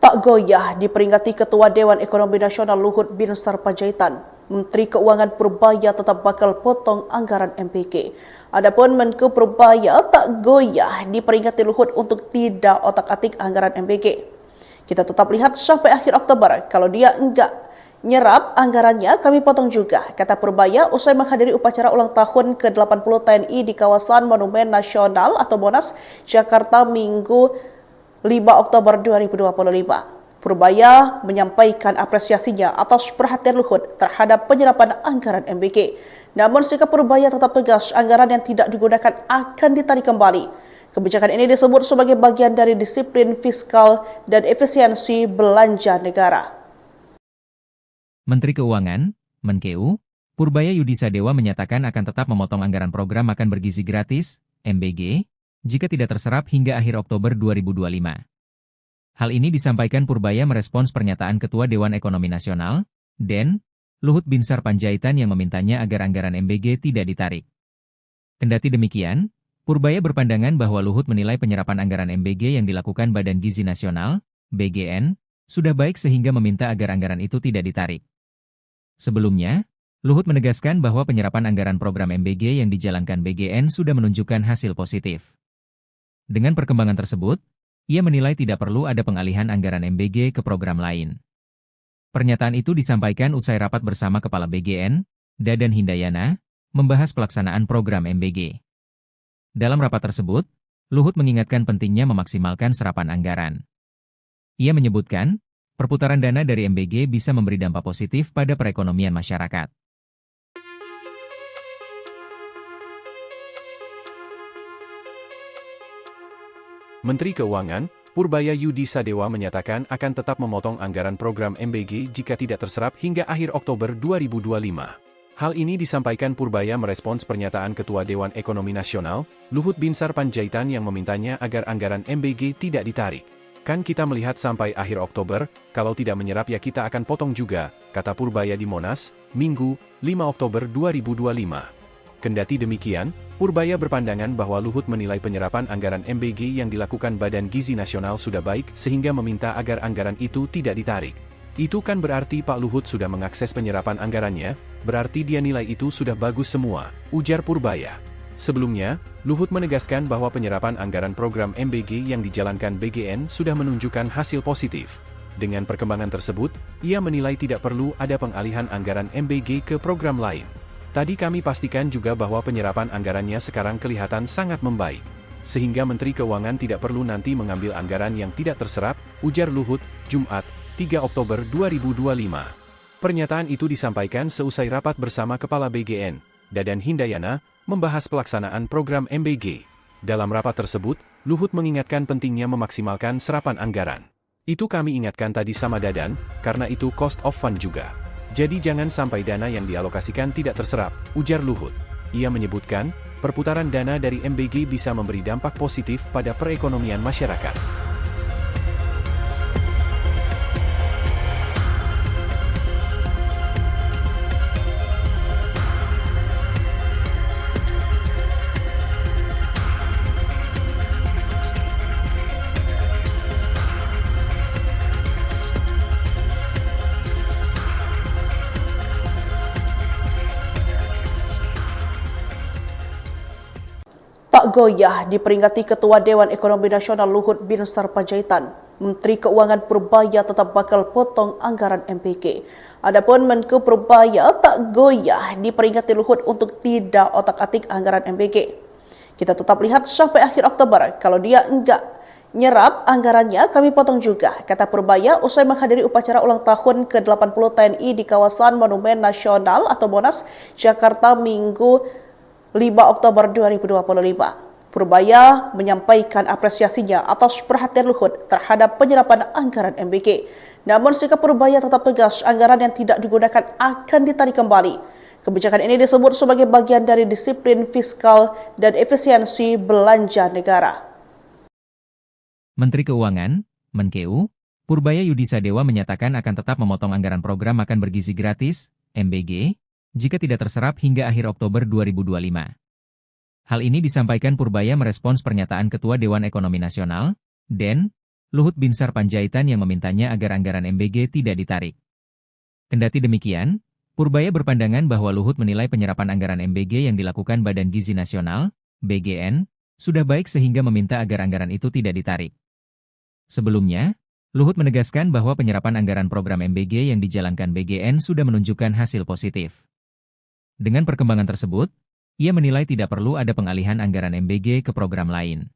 Tak goyah diperingati Ketua Dewan Ekonomi Nasional Luhut Binsar Panjaitan, Menteri Keuangan Purbaya tetap bakal potong anggaran MBG. Adapun Menko Purbaya tak goyah diperingati Luhut untuk tidak otak-atik anggaran MBG. Kita tetap lihat sampai akhir Oktober, kalau dia enggak nyerap anggarannya kami potong juga, kata Purbaya usai menghadiri upacara ulang tahun ke-80 TNI di kawasan Monumen Nasional atau Monas, Jakarta Minggu 5 Oktober 2025. Purbaya menyampaikan apresiasinya atas perhatian Luhut terhadap penyerapan anggaran MBG. Namun sikap Purbaya tetap tegas, anggaran yang tidak digunakan akan ditarik kembali. Kebijakan ini disebut sebagai bagian dari disiplin fiskal dan efisiensi belanja negara. Menteri Keuangan, Menkeu, Purbaya Yudi Sadewa menyatakan akan tetap memotong anggaran program makan bergizi gratis, MBG, jika tidak terserap hingga akhir Oktober 2025. Hal ini disampaikan Purbaya merespons pernyataan Ketua Dewan Ekonomi Nasional, DEN, Luhut Binsar Panjaitan yang memintanya agar anggaran MBG tidak ditarik. Kendati demikian, Purbaya berpandangan bahwa Luhut menilai penyerapan anggaran MBG yang dilakukan Badan Gizi Nasional, BGN, sudah baik sehingga meminta agar anggaran itu tidak ditarik. Sebelumnya, Luhut menegaskan bahwa penyerapan anggaran program MBG yang dijalankan BGN sudah menunjukkan hasil positif. Dengan perkembangan tersebut, ia menilai tidak perlu ada pengalihan anggaran MBG ke program lain. Pernyataan itu disampaikan usai rapat bersama Kepala BGN, Dadan Hindayana, membahas pelaksanaan program MBG. Dalam rapat tersebut, Luhut mengingatkan pentingnya memaksimalkan serapan anggaran. Ia menyebutkan, perputaran dana dari MBG bisa memberi dampak positif pada perekonomian masyarakat. Menteri Keuangan, Purbaya Yudi Sadewa menyatakan akan tetap memotong anggaran program MBG jika tidak terserap hingga akhir Oktober 2025. Hal ini disampaikan Purbaya merespons pernyataan Ketua Dewan Ekonomi Nasional, Luhut Binsar Panjaitan yang memintanya agar anggaran MBG tidak ditarik. Kan kita melihat sampai akhir Oktober, kalau tidak menyerap ya kita akan potong juga, kata Purbaya di Monas, Minggu, 5 Oktober 2025. Kendati demikian, Purbaya berpandangan bahwa Luhut menilai penyerapan anggaran MBG yang dilakukan Badan Gizi Nasional sudah baik sehingga meminta agar anggaran itu tidak ditarik. Itu kan berarti Pak Luhut sudah mengakses penyerapan anggarannya, berarti dia nilai itu sudah bagus semua, ujar Purbaya. Sebelumnya, Luhut menegaskan bahwa penyerapan anggaran program MBG yang dijalankan BGN sudah menunjukkan hasil positif. Dengan perkembangan tersebut, ia menilai tidak perlu ada pengalihan anggaran MBG ke program lain. Tadi kami pastikan juga bahwa penyerapan anggarannya sekarang kelihatan sangat membaik. Sehingga Menteri Keuangan tidak perlu nanti mengambil anggaran yang tidak terserap, ujar Luhut, Jumat, 3 Oktober 2025. Pernyataan itu disampaikan seusai rapat bersama Kepala BGN, Dadan Hindayana, membahas pelaksanaan program MBG. Dalam rapat tersebut, Luhut mengingatkan pentingnya memaksimalkan serapan anggaran. Itu kami ingatkan tadi sama Dadan, karena itu cost of fund juga. Jadi jangan sampai dana yang dialokasikan tidak terserap, ujar Luhut. Ia menyebutkan, perputaran dana dari MBG bisa memberi dampak positif pada perekonomian masyarakat. Tak goyah diperingati Ketua Dewan Ekonomi Nasional Luhut Binsar Panjaitan, Menteri Keuangan Purbaya tetap bakal potong anggaran MBG. Adapun Menko Purbaya tak goyah diperingati Luhut untuk tidak otak-atik anggaran MBG. Kita tetap lihat sampai akhir Oktober, kalau dia enggak nyerap anggarannya kami potong juga, kata Purbaya usai menghadiri upacara ulang tahun ke-80 TNI di kawasan Monumen Nasional atau Monas, Jakarta Minggu 5 Oktober 2025. Purbaya menyampaikan apresiasinya atas perhatian Luhut terhadap penyerapan anggaran MBG. Namun sikap Purbaya tetap tegas, anggaran yang tidak digunakan akan ditarik kembali. Kebijakan ini disebut sebagai bagian dari disiplin fiskal dan efisiensi belanja negara. Menteri Keuangan, Menkeu, Purbaya Yudisadewa menyatakan akan tetap memotong anggaran program makan bergizi gratis, MBG, jika tidak terserap hingga akhir Oktober 2025. Hal ini disampaikan Purbaya merespons pernyataan Ketua Dewan Ekonomi Nasional, DEN, Luhut Binsar Panjaitan yang memintanya agar anggaran MBG tidak ditarik. Kendati demikian, Purbaya berpandangan bahwa Luhut menilai penyerapan anggaran MBG yang dilakukan Badan Gizi Nasional, BGN, sudah baik sehingga meminta agar anggaran itu tidak ditarik. Sebelumnya, Luhut menegaskan bahwa penyerapan anggaran program MBG yang dijalankan BGN sudah menunjukkan hasil positif. Dengan perkembangan tersebut, ia menilai tidak perlu ada pengalihan anggaran MBG ke program lain.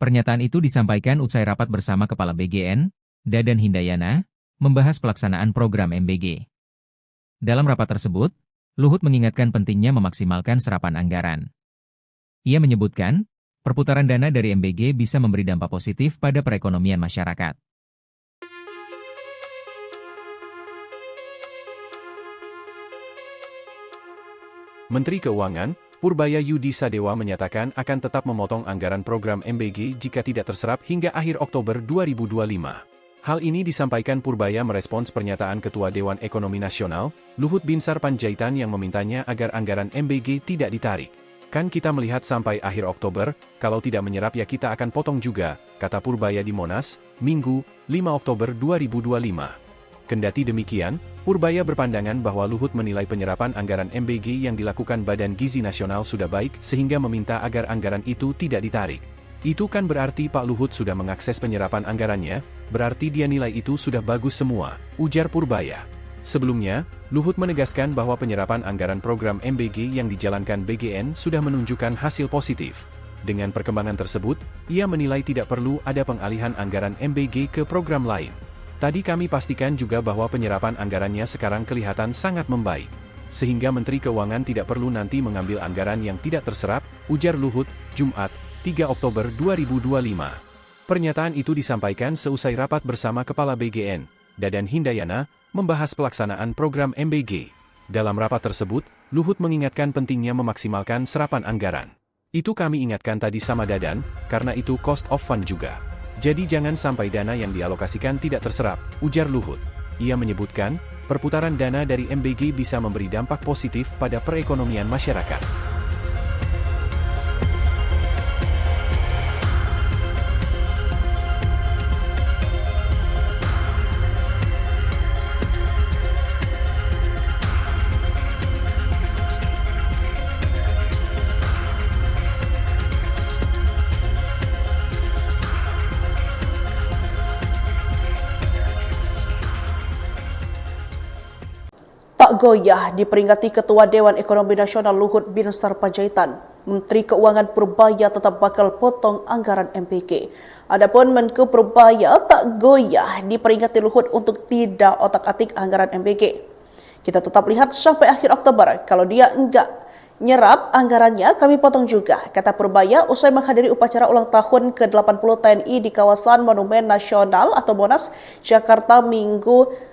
Pernyataan itu disampaikan usai rapat bersama Kepala BGN, Dadan Hindayana, membahas pelaksanaan program MBG. Dalam rapat tersebut, Luhut mengingatkan pentingnya memaksimalkan serapan anggaran. Ia menyebutkan, perputaran dana dari MBG bisa memberi dampak positif pada perekonomian masyarakat. Menteri Keuangan, Purbaya Yudisadewa menyatakan akan tetap memotong anggaran program MBG jika tidak terserap hingga akhir Oktober 2025. Hal ini disampaikan Purbaya merespons pernyataan Ketua Dewan Ekonomi Nasional, Luhut Binsar Panjaitan yang memintanya agar anggaran MBG tidak ditarik. Kan kita melihat sampai akhir Oktober, kalau tidak menyerap ya kita akan potong juga, kata Purbaya di Monas, Minggu, 5 Oktober 2025. Kendati demikian, Purbaya berpandangan bahwa Luhut menilai penyerapan anggaran MBG yang dilakukan Badan Gizi Nasional sudah baik sehingga meminta agar anggaran itu tidak ditarik. Itu kan berarti Pak Luhut sudah mengakses penyerapan anggarannya, berarti dia nilai itu sudah bagus semua, ujar Purbaya. Sebelumnya, Luhut menegaskan bahwa penyerapan anggaran program MBG yang dijalankan BGN sudah menunjukkan hasil positif. Dengan perkembangan tersebut, ia menilai tidak perlu ada pengalihan anggaran MBG ke program lain. Tadi kami pastikan juga bahwa penyerapan anggarannya sekarang kelihatan sangat membaik. Sehingga Menteri Keuangan tidak perlu nanti mengambil anggaran yang tidak terserap, ujar Luhut, Jumat, 3 Oktober 2025. Pernyataan itu disampaikan seusai rapat bersama Kepala BGN, Dadan Hindayana, membahas pelaksanaan program MBG. Dalam rapat tersebut, Luhut mengingatkan pentingnya memaksimalkan serapan anggaran. Itu kami ingatkan tadi sama Dadan, karena itu cost of fund juga. Jadi jangan sampai dana yang dialokasikan tidak terserap, ujar Luhut. Ia menyebutkan, perputaran dana dari MBG bisa memberi dampak positif pada perekonomian masyarakat. Tak goyah diperingati Ketua Dewan Ekonomi Nasional Luhut Binsar Panjaitan, Menteri Keuangan Purbaya tetap bakal potong anggaran MPK. Adapun Menko Purbaya tak goyah diperingati Luhut untuk tidak otak-atik anggaran MPK. Kita tetap lihat sampai akhir Oktober. Kalau dia enggak nyerap anggarannya, kami potong juga, kata Purbaya usai menghadiri upacara ulang tahun ke-80 TNI di kawasan Monumen Nasional atau Monas, Jakarta Minggu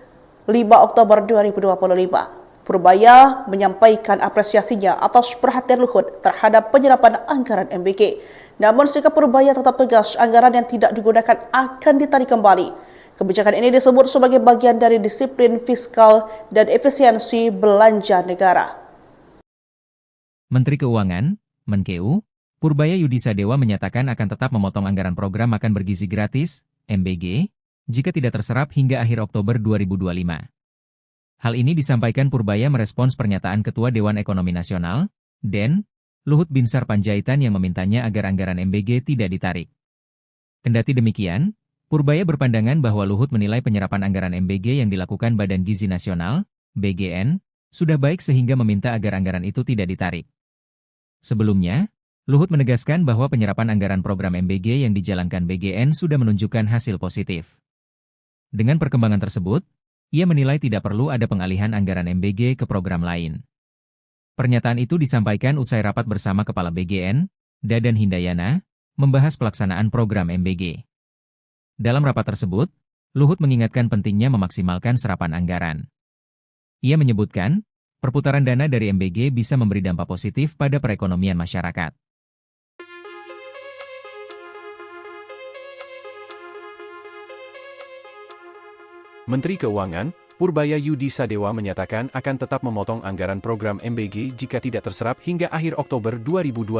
5 Oktober 2025. Purbaya menyampaikan apresiasinya atas perhatian Luhut terhadap penyerapan anggaran MBK. Namun sikap Purbaya tetap tegas, anggaran yang tidak digunakan akan ditarik kembali. Kebijakan ini disebut sebagai bagian dari disiplin fiskal dan efisiensi belanja negara. Menteri Keuangan, Menkeu, Purbaya Yudisadewa menyatakan akan tetap memotong anggaran program makan bergizi gratis, MBG, jika tidak terserap hingga akhir Oktober 2025. Hal ini disampaikan Purbaya merespons pernyataan Ketua Dewan Ekonomi Nasional, DEN, Luhut Binsar Panjaitan yang memintanya agar anggaran MBG tidak ditarik. Kendati demikian, Purbaya berpandangan bahwa Luhut menilai penyerapan anggaran MBG yang dilakukan Badan Gizi Nasional, BGN, sudah baik sehingga meminta agar anggaran itu tidak ditarik. Sebelumnya, Luhut menegaskan bahwa penyerapan anggaran program MBG yang dijalankan BGN sudah menunjukkan hasil positif. Dengan perkembangan tersebut, ia menilai tidak perlu ada pengalihan anggaran MBG ke program lain. Pernyataan itu disampaikan usai rapat bersama Kepala BGN, Dadan Hindayana, membahas pelaksanaan program MBG. Dalam rapat tersebut, Luhut mengingatkan pentingnya memaksimalkan serapan anggaran. Ia menyebutkan, perputaran dana dari MBG bisa memberi dampak positif pada perekonomian masyarakat. Menteri Keuangan, Purbaya Yudisadewa menyatakan akan tetap memotong anggaran program MBG jika tidak terserap hingga akhir Oktober 2025.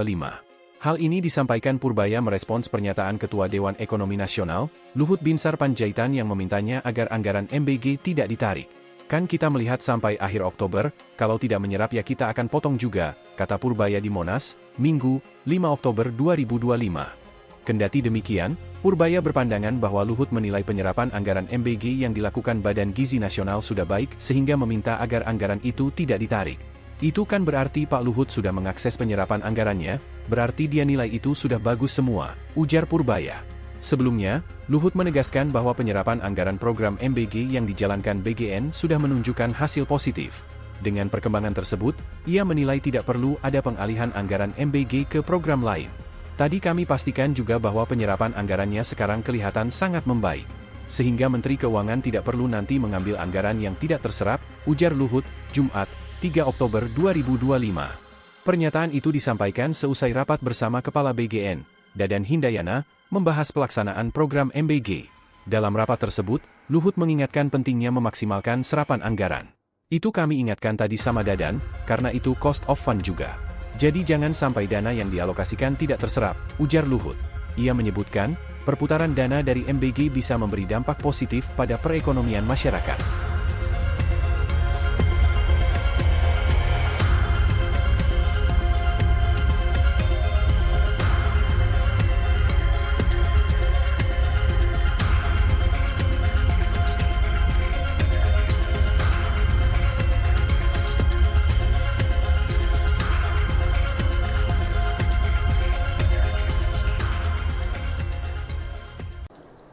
Hal ini disampaikan Purbaya merespons pernyataan Ketua Dewan Ekonomi Nasional, Luhut Binsar Panjaitan yang memintanya agar anggaran MBG tidak ditarik. Kan kita melihat sampai akhir Oktober, kalau tidak menyerap ya kita akan potong juga, kata Purbaya di Monas, Minggu, 5 Oktober 2025. Kendati demikian, Purbaya berpandangan bahwa Luhut menilai penyerapan anggaran MBG yang dilakukan Badan Gizi Nasional sudah baik sehingga meminta agar anggaran itu tidak ditarik. Itu kan berarti Pak Luhut sudah mengakses penyerapan anggarannya, berarti dia nilai itu sudah bagus semua, ujar Purbaya. Sebelumnya, Luhut menegaskan bahwa penyerapan anggaran program MBG yang dijalankan BGN sudah menunjukkan hasil positif. Dengan perkembangan tersebut, ia menilai tidak perlu ada pengalihan anggaran MBG ke program lain. Tadi kami pastikan juga bahwa penyerapan anggarannya sekarang kelihatan sangat membaik. Sehingga Menteri Keuangan tidak perlu nanti mengambil anggaran yang tidak terserap, ujar Luhut, Jumat, 3 Oktober 2025. Pernyataan itu disampaikan seusai rapat bersama Kepala BGN, Dadan Hindayana, membahas pelaksanaan program MBG. Dalam rapat tersebut, Luhut mengingatkan pentingnya memaksimalkan serapan anggaran. Itu kami ingatkan tadi sama Dadan, karena itu cost of fund juga. Jadi jangan sampai dana yang dialokasikan tidak terserap, ujar Luhut. Ia menyebutkan, perputaran dana dari MBG bisa memberi dampak positif pada perekonomian masyarakat.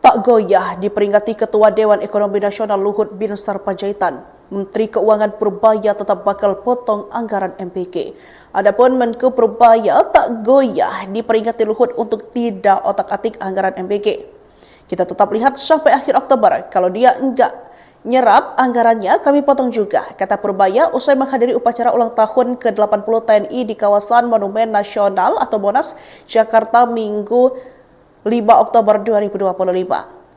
Tak goyah diperingati Ketua Dewan Ekonomi Nasional Luhut Binsar Panjaitan, Menteri Keuangan Purbaya tetap bakal potong anggaran MPK. Adapun Menko Purbaya tak goyah diperingati Luhut untuk tidak otak-atik anggaran MPK. Kita tetap lihat sampai akhir Oktober. Kalau dia enggak nyerap anggarannya, kami potong juga, kata Purbaya usai menghadiri upacara ulang tahun ke-80 TNI di kawasan Monumen Nasional atau Monas, Jakarta Minggu 5 Oktober 2025.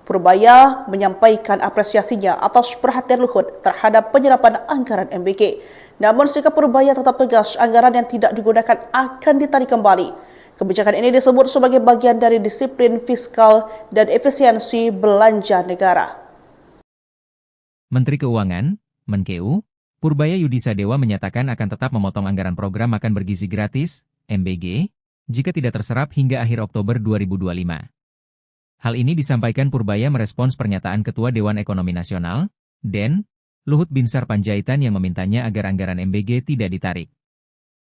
Purbaya menyampaikan apresiasinya atas perhatian Luhut terhadap penyerapan anggaran MBK. Namun sikap Purbaya tetap tegas, anggaran yang tidak digunakan akan ditarik kembali. Kebijakan ini disebut sebagai bagian dari disiplin fiskal dan efisiensi belanja negara. Menteri Keuangan, Menkeu, Purbaya Yudisadewa menyatakan akan tetap memotong anggaran program makan bergizi gratis, MBG, jika tidak terserap hingga akhir Oktober 2025. Hal ini disampaikan Purbaya merespons pernyataan Ketua Dewan Ekonomi Nasional, DEN, Luhut Binsar Panjaitan yang memintanya agar anggaran MBG tidak ditarik.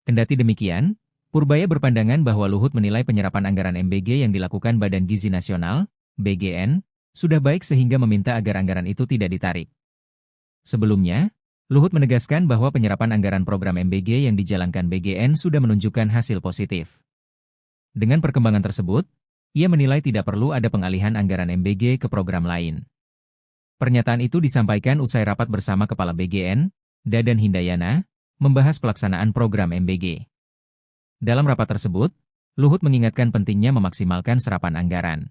Kendati demikian, Purbaya berpandangan bahwa Luhut menilai penyerapan anggaran MBG yang dilakukan Badan Gizi Nasional, BGN, sudah baik sehingga meminta agar anggaran itu tidak ditarik. Sebelumnya, Luhut menegaskan bahwa penyerapan anggaran program MBG yang dijalankan BGN sudah menunjukkan hasil positif. Dengan perkembangan tersebut, ia menilai tidak perlu ada pengalihan anggaran MBG ke program lain. Pernyataan itu disampaikan usai rapat bersama Kepala BGN, Dadan Hindayana, membahas pelaksanaan program MBG. Dalam rapat tersebut, Luhut mengingatkan pentingnya memaksimalkan serapan anggaran.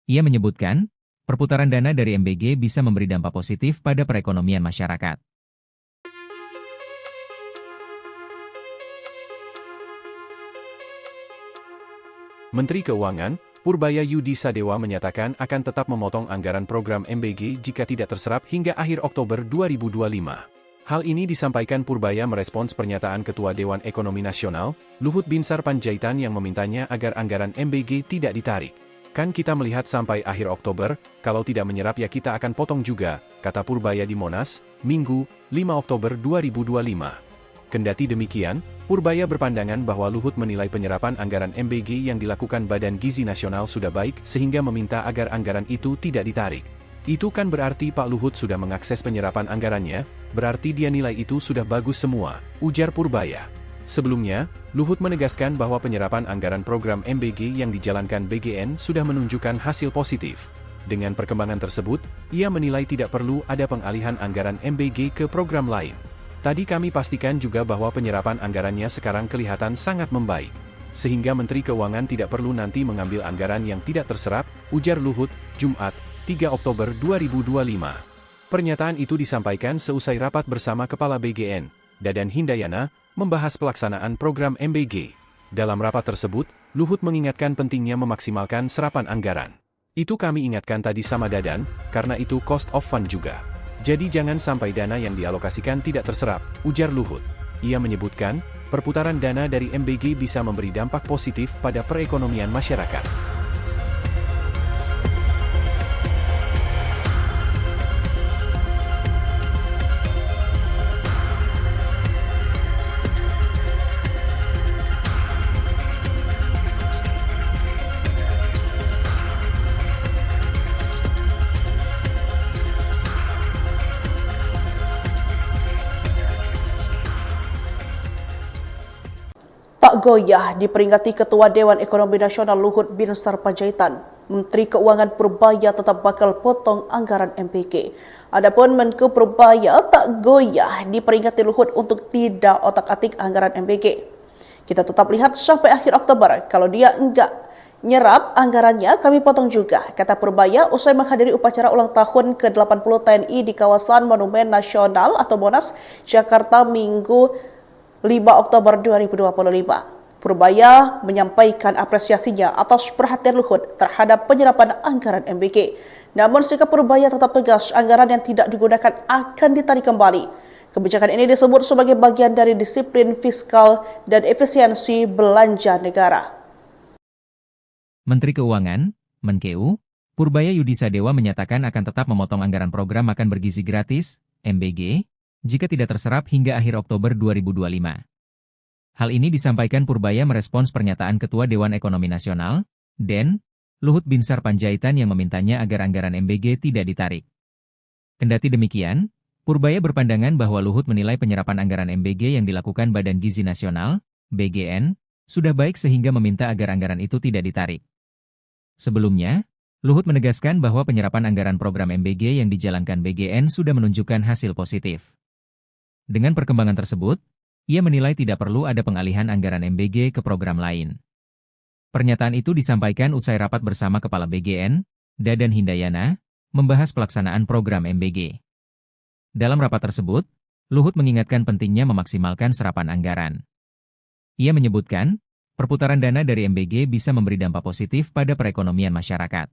Ia menyebutkan, perputaran dana dari MBG bisa memberi dampak positif pada perekonomian masyarakat. Menteri Keuangan, Purbaya Yudi Sadewa menyatakan akan tetap memotong anggaran program MBG jika tidak terserap hingga akhir Oktober 2025. Hal ini disampaikan Purbaya merespons pernyataan Ketua Dewan Ekonomi Nasional, Luhut Binsar Panjaitan yang memintanya agar anggaran MBG tidak ditarik. Kan kita melihat sampai akhir Oktober, kalau tidak menyerap ya kita akan potong juga, kata Purbaya di Monas, Minggu, 5 Oktober 2025. Kendati demikian, Purbaya berpandangan bahwa Luhut menilai penyerapan anggaran MBG yang dilakukan Badan Gizi Nasional sudah baik sehingga meminta agar anggaran itu tidak ditarik. Itu kan berarti Pak Luhut sudah mengakses penyerapan anggarannya, berarti dia nilai itu sudah bagus semua, ujar Purbaya. Sebelumnya, Luhut menegaskan bahwa penyerapan anggaran program MBG yang dijalankan BGN sudah menunjukkan hasil positif. Dengan perkembangan tersebut, ia menilai tidak perlu ada pengalihan anggaran MBG ke program lain. Tadi kami pastikan juga bahwa penyerapan anggarannya sekarang kelihatan sangat membaik. Sehingga Menteri Keuangan tidak perlu nanti mengambil anggaran yang tidak terserap, ujar Luhut, Jumat, 3 Oktober 2025. Pernyataan itu disampaikan seusai rapat bersama Kepala BGN, Dadan Hindayana, membahas pelaksanaan program MBG. Dalam rapat tersebut, Luhut mengingatkan pentingnya memaksimalkan serapan anggaran. Itu kami ingatkan tadi sama Dadan, karena itu cost of fund juga. Jadi jangan sampai dana yang dialokasikan tidak terserap, ujar Luhut. Ia menyebutkan, perputaran dana dari MBG bisa memberi dampak positif pada perekonomian masyarakat. Tak goyah diperingati Ketua Dewan Ekonomi Nasional Luhut Binsar Panjaitan, Menteri Keuangan Purbaya tetap bakal potong anggaran MBG. Adapun Menko Purbaya tak goyah diperingati Luhut untuk tidak otak-atik anggaran MBG. Kita tetap lihat sampai akhir Oktober, kalau dia enggak nyerap anggarannya kami potong juga, kata Purbaya usai menghadiri upacara ulang tahun ke-80 TNI di kawasan Monumen Nasional atau Monas, Jakarta Minggu 5 Oktober 2025. Purbaya menyampaikan apresiasinya atas perhatian Luhut terhadap penyerapan anggaran MBG. Namun sikap Purbaya tetap tegas, anggaran yang tidak digunakan akan ditarik kembali. Kebijakan ini disebut sebagai bagian dari disiplin fiskal dan efisiensi belanja negara. Menteri Keuangan, Menkeu, Purbaya Yudi Sadewa menyatakan akan tetap memotong anggaran program makan bergizi gratis, MBG, jika tidak terserap hingga akhir Oktober 2025. Hal ini disampaikan Purbaya merespons pernyataan Ketua Dewan Ekonomi Nasional, DEN, Luhut Binsar Panjaitan yang memintanya agar anggaran MBG tidak ditarik. Kendati demikian, Purbaya berpandangan bahwa Luhut menilai penyerapan anggaran MBG yang dilakukan Badan Gizi Nasional, BGN, sudah baik sehingga meminta agar anggaran itu tidak ditarik. Sebelumnya, Luhut menegaskan bahwa penyerapan anggaran program MBG yang dijalankan BGN sudah menunjukkan hasil positif. Dengan perkembangan tersebut, ia menilai tidak perlu ada pengalihan anggaran MBG ke program lain. Pernyataan itu disampaikan usai rapat bersama Kepala BGN, Dadan Hindayana, membahas pelaksanaan program MBG. Dalam rapat tersebut, Luhut mengingatkan pentingnya memaksimalkan serapan anggaran. Ia menyebutkan, perputaran dana dari MBG bisa memberi dampak positif pada perekonomian masyarakat.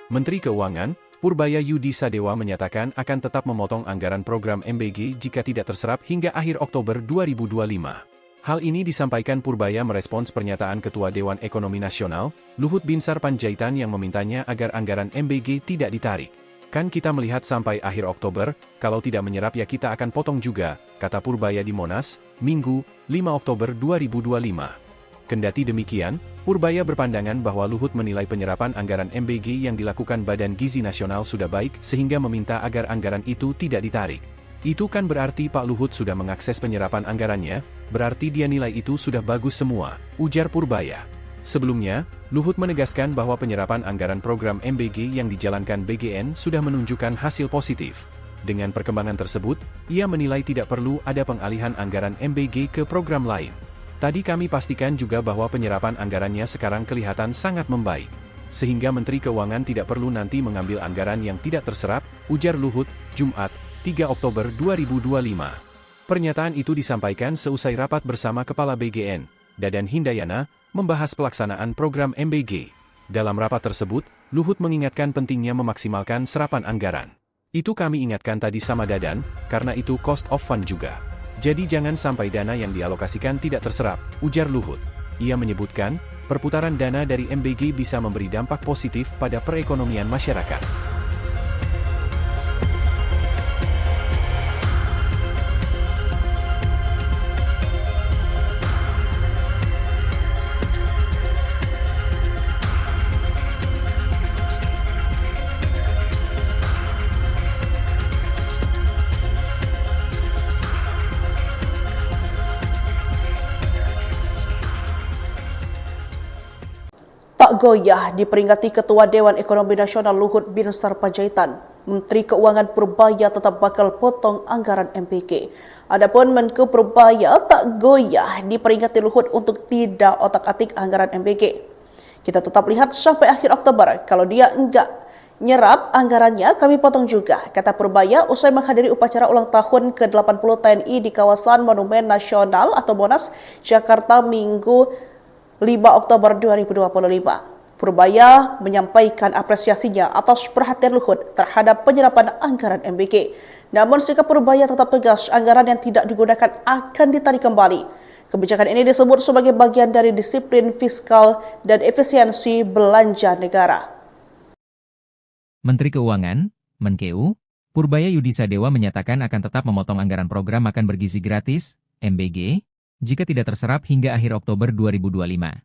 Menteri Keuangan, Purbaya Yudi Sadewa menyatakan akan tetap memotong anggaran program MBG jika tidak terserap hingga akhir Oktober 2025. Hal ini disampaikan Purbaya merespons pernyataan Ketua Dewan Ekonomi Nasional, Luhut Binsar Panjaitan yang memintanya agar anggaran MBG tidak ditarik. Kan kita melihat sampai akhir Oktober, kalau tidak menyerap ya kita akan potong juga, kata Purbaya di Monas, Minggu, 5 Oktober 2025. Kendati demikian, Purbaya berpandangan bahwa Luhut menilai penyerapan anggaran MBG yang dilakukan Badan Gizi Nasional sudah baik sehingga meminta agar anggaran itu tidak ditarik. Itu kan berarti Pak Luhut sudah mengakses penyerapan anggarannya, berarti dia nilai itu sudah bagus semua, ujar Purbaya. Sebelumnya, Luhut menegaskan bahwa penyerapan anggaran program MBG yang dijalankan BGN sudah menunjukkan hasil positif. Dengan perkembangan tersebut, ia menilai tidak perlu ada pengalihan anggaran MBG ke program lain. Tadi kami pastikan juga bahwa penyerapan anggarannya sekarang kelihatan sangat membaik. Sehingga Menteri Keuangan tidak perlu nanti mengambil anggaran yang tidak terserap, ujar Luhut, Jumat, 3 Oktober 2025. Pernyataan itu disampaikan seusai rapat bersama Kepala BGN, Dadan Hindayana, membahas pelaksanaan program MBG. Dalam rapat tersebut, Luhut mengingatkan pentingnya memaksimalkan serapan anggaran. Itu kami ingatkan tadi sama Dadan, karena itu cost of fund juga. Jadi jangan sampai dana yang dialokasikan tidak terserap, ujar Luhut. Ia menyebutkan, perputaran dana dari MBG bisa memberi dampak positif pada perekonomian masyarakat. Tak goyah diperingati Ketua Dewan Ekonomi Nasional Luhut Binsar Panjaitan, Menteri Keuangan Purbaya tetap bakal potong anggaran MBG. Adapun Menko Purbaya tak goyah diperingati Luhut untuk tidak otak-atik anggaran MBG. Kita tetap lihat sampai akhir Oktober, kalau dia enggak nyerap anggarannya kami potong juga, kata Purbaya usai menghadiri upacara ulang tahun ke-80 TNI di kawasan Monumen Nasional atau Monas, Jakarta Minggu 5 Oktober 2025. Purbaya menyampaikan apresiasinya atas perhatian Luhut terhadap penyerapan anggaran MBG. Namun sikap Purbaya tetap tegas, anggaran yang tidak digunakan akan ditarik kembali. Kebijakan ini disebut sebagai bagian dari disiplin fiskal dan efisiensi belanja negara. Menteri Keuangan, Menkeu, Purbaya Yudisadewa menyatakan akan tetap memotong anggaran program makan bergizi gratis, MBG, jika tidak terserap hingga akhir Oktober 2025.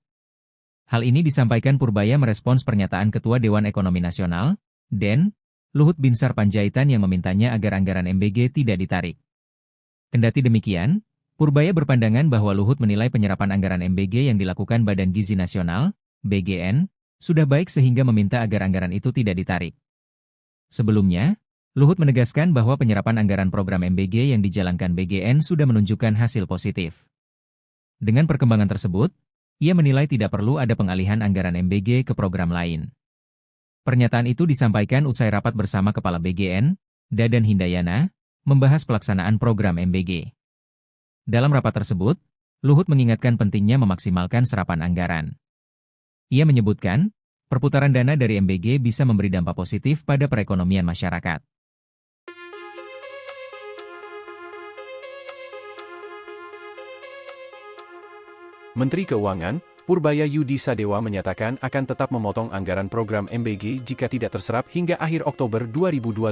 Hal ini disampaikan Purbaya merespons pernyataan Ketua Dewan Ekonomi Nasional, DEN, Luhut Binsar Panjaitan yang memintanya agar anggaran MBG tidak ditarik. Kendati demikian, Purbaya berpandangan bahwa Luhut menilai penyerapan anggaran MBG yang dilakukan Badan Gizi Nasional, BGN, sudah baik sehingga meminta agar anggaran itu tidak ditarik. Sebelumnya, Luhut menegaskan bahwa penyerapan anggaran program MBG yang dijalankan BGN sudah menunjukkan hasil positif. Dengan perkembangan tersebut, ia menilai tidak perlu ada pengalihan anggaran MBG ke program lain. Pernyataan itu disampaikan usai rapat bersama Kepala BGN, Dadan Hindayana, membahas pelaksanaan program MBG. Dalam rapat tersebut, Luhut mengingatkan pentingnya memaksimalkan serapan anggaran. Ia menyebutkan, perputaran dana dari MBG bisa memberi dampak positif pada perekonomian masyarakat. Menteri Keuangan, Purbaya Yudisadewa menyatakan akan tetap memotong anggaran program MBG jika tidak terserap hingga akhir Oktober 2025.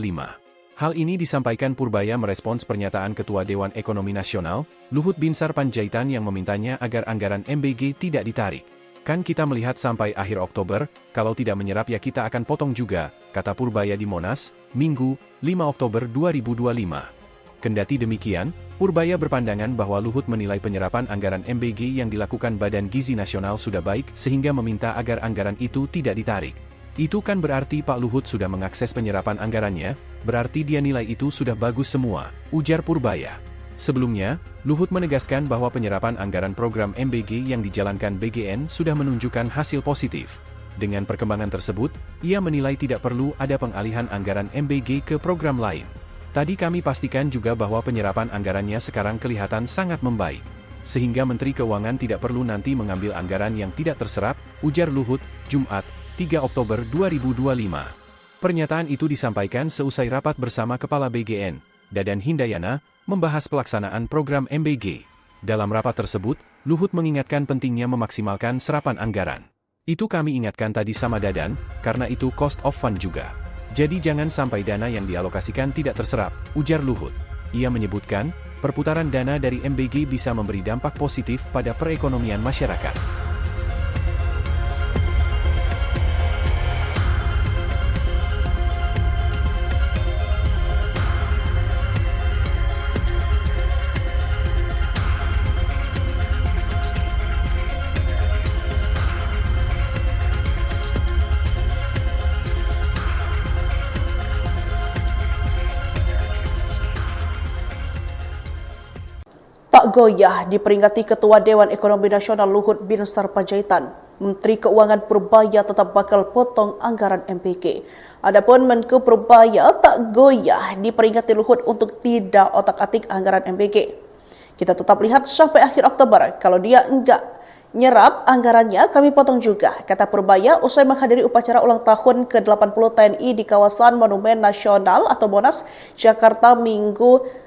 Hal ini disampaikan Purbaya merespons pernyataan Ketua Dewan Ekonomi Nasional, Luhut Binsar Panjaitan yang memintanya agar anggaran MBG tidak ditarik. Kan kita melihat sampai akhir Oktober, kalau tidak menyerap ya kita akan potong juga, kata Purbaya di Monas, Minggu, 5 Oktober 2025. Kendati demikian, Purbaya berpandangan bahwa Luhut menilai penyerapan anggaran MBG yang dilakukan Badan Gizi Nasional sudah baik sehingga meminta agar anggaran itu tidak ditarik. Itu kan berarti Pak Luhut sudah mengakses penyerapan anggarannya, berarti dia nilai itu sudah bagus semua, ujar Purbaya. Sebelumnya, Luhut menegaskan bahwa penyerapan anggaran program MBG yang dijalankan BGN sudah menunjukkan hasil positif. Dengan perkembangan tersebut, ia menilai tidak perlu ada pengalihan anggaran MBG ke program lain. Tadi kami pastikan juga bahwa penyerapan anggarannya sekarang kelihatan sangat membaik. Sehingga Menteri Keuangan tidak perlu nanti mengambil anggaran yang tidak terserap, ujar Luhut, Jumat, 3 Oktober 2025. Pernyataan itu disampaikan seusai rapat bersama Kepala BGN, Dadan Hindayana, membahas pelaksanaan program MBG. Dalam rapat tersebut, Luhut mengingatkan pentingnya memaksimalkan serapan anggaran. Itu kami ingatkan tadi sama Dadan, karena itu cost of fund juga. Jadi jangan sampai dana yang dialokasikan tidak terserap, ujar Luhut. Ia menyebutkan, perputaran dana dari MBG bisa memberi dampak positif pada perekonomian masyarakat. Tak goyah diperingati Ketua Dewan Ekonomi Nasional Luhut Binsar Panjaitan, Menteri Keuangan Purbaya tetap bakal potong anggaran MBG. Adapun Menko Purbaya tak goyah diperingati Luhut untuk tidak otak-atik anggaran MBG. Kita tetap lihat sampai akhir Oktober, kalau dia enggak nyerap anggarannya kami potong juga, kata Purbaya usai menghadiri upacara ulang tahun ke-80 TNI di kawasan Monumen Nasional atau Monas, Jakarta Minggu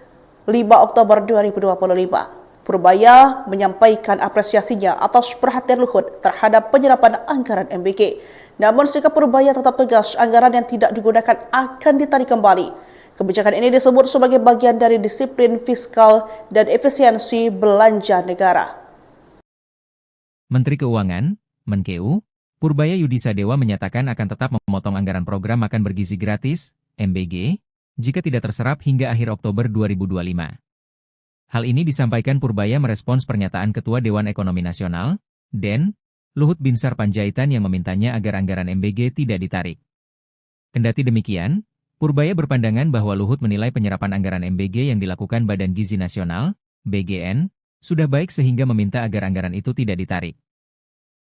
5 Oktober 2025. Purbaya menyampaikan apresiasinya atas perhatian Luhut terhadap penyerapan anggaran MBG. Namun sikap Purbaya tetap tegas, anggaran yang tidak digunakan akan ditarik kembali. Kebijakan ini disebut sebagai bagian dari disiplin fiskal dan efisiensi belanja negara. Menteri Keuangan, Menkeu, Purbaya Yudisadewa menyatakan akan tetap memotong anggaran program makan bergizi gratis, MBG, jika tidak terserap hingga akhir Oktober 2025. Hal ini disampaikan Purbaya merespons pernyataan Ketua Dewan Ekonomi Nasional, DEN, Luhut Binsar Panjaitan yang memintanya agar anggaran MBG tidak ditarik. Kendati demikian, Purbaya berpandangan bahwa Luhut menilai penyerapan anggaran MBG yang dilakukan Badan Gizi Nasional, BGN, sudah baik sehingga meminta agar anggaran itu tidak ditarik.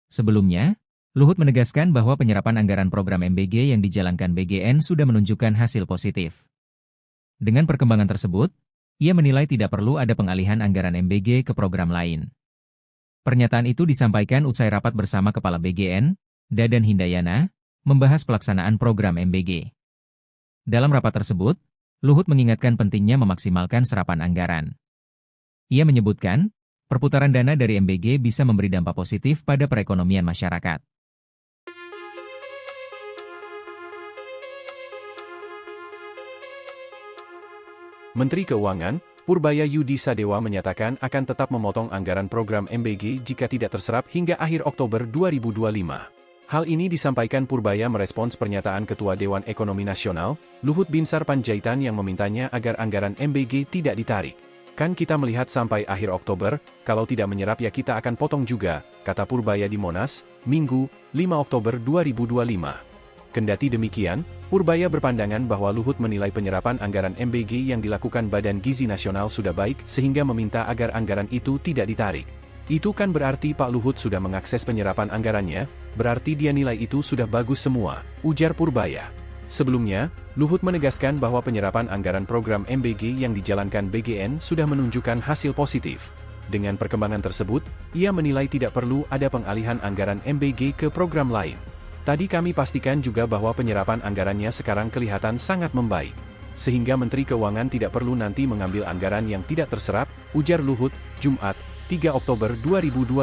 Sebelumnya, Luhut menegaskan bahwa penyerapan anggaran program MBG yang dijalankan BGN sudah menunjukkan hasil positif. Dengan perkembangan tersebut, ia menilai tidak perlu ada pengalihan anggaran MBG ke program lain. Pernyataan itu disampaikan usai rapat bersama Kepala BGN, Dadan Hindayana, membahas pelaksanaan program MBG. Dalam rapat tersebut, Luhut mengingatkan pentingnya memaksimalkan serapan anggaran. Ia menyebutkan, perputaran dana dari MBG bisa memberi dampak positif pada perekonomian masyarakat. Menteri Keuangan, Purbaya Yudisadewa menyatakan akan tetap memotong anggaran program MBG jika tidak terserap hingga akhir Oktober 2025. Hal ini disampaikan Purbaya merespons pernyataan Ketua Dewan Ekonomi Nasional, Luhut Binsar Panjaitan yang memintanya agar anggaran MBG tidak ditarik. Kan kita melihat sampai akhir Oktober, kalau tidak menyerap ya kita akan potong juga, kata Purbaya di Monas, Minggu, 5 Oktober 2025. Kendati demikian, Purbaya berpandangan bahwa Luhut menilai penyerapan anggaran MBG yang dilakukan Badan Gizi Nasional sudah baik sehingga meminta agar anggaran itu tidak ditarik. Itu kan berarti Pak Luhut sudah mengakses penyerapan anggarannya, berarti dia nilai itu sudah bagus semua, ujar Purbaya. Sebelumnya, Luhut menegaskan bahwa penyerapan anggaran program MBG yang dijalankan BGN sudah menunjukkan hasil positif. Dengan perkembangan tersebut, ia menilai tidak perlu ada pengalihan anggaran MBG ke program lain. Tadi kami pastikan juga bahwa penyerapan anggarannya sekarang kelihatan sangat membaik. Sehingga Menteri Keuangan tidak perlu nanti mengambil anggaran yang tidak terserap, ujar Luhut, Jumat, 3 Oktober 2025.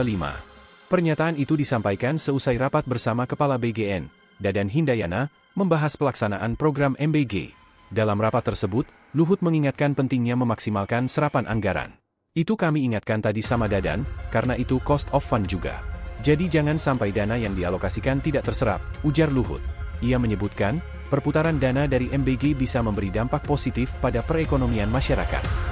Pernyataan itu disampaikan seusai rapat bersama Kepala BGN, Dadan Hindayana, membahas pelaksanaan program MBG. Dalam rapat tersebut, Luhut mengingatkan pentingnya memaksimalkan serapan anggaran. Itu kami ingatkan tadi sama Dadan, karena itu cost of fund juga. Jadi jangan sampai dana yang dialokasikan tidak terserap, ujar Luhut. Ia menyebutkan, perputaran dana dari MBG bisa memberi dampak positif pada perekonomian masyarakat.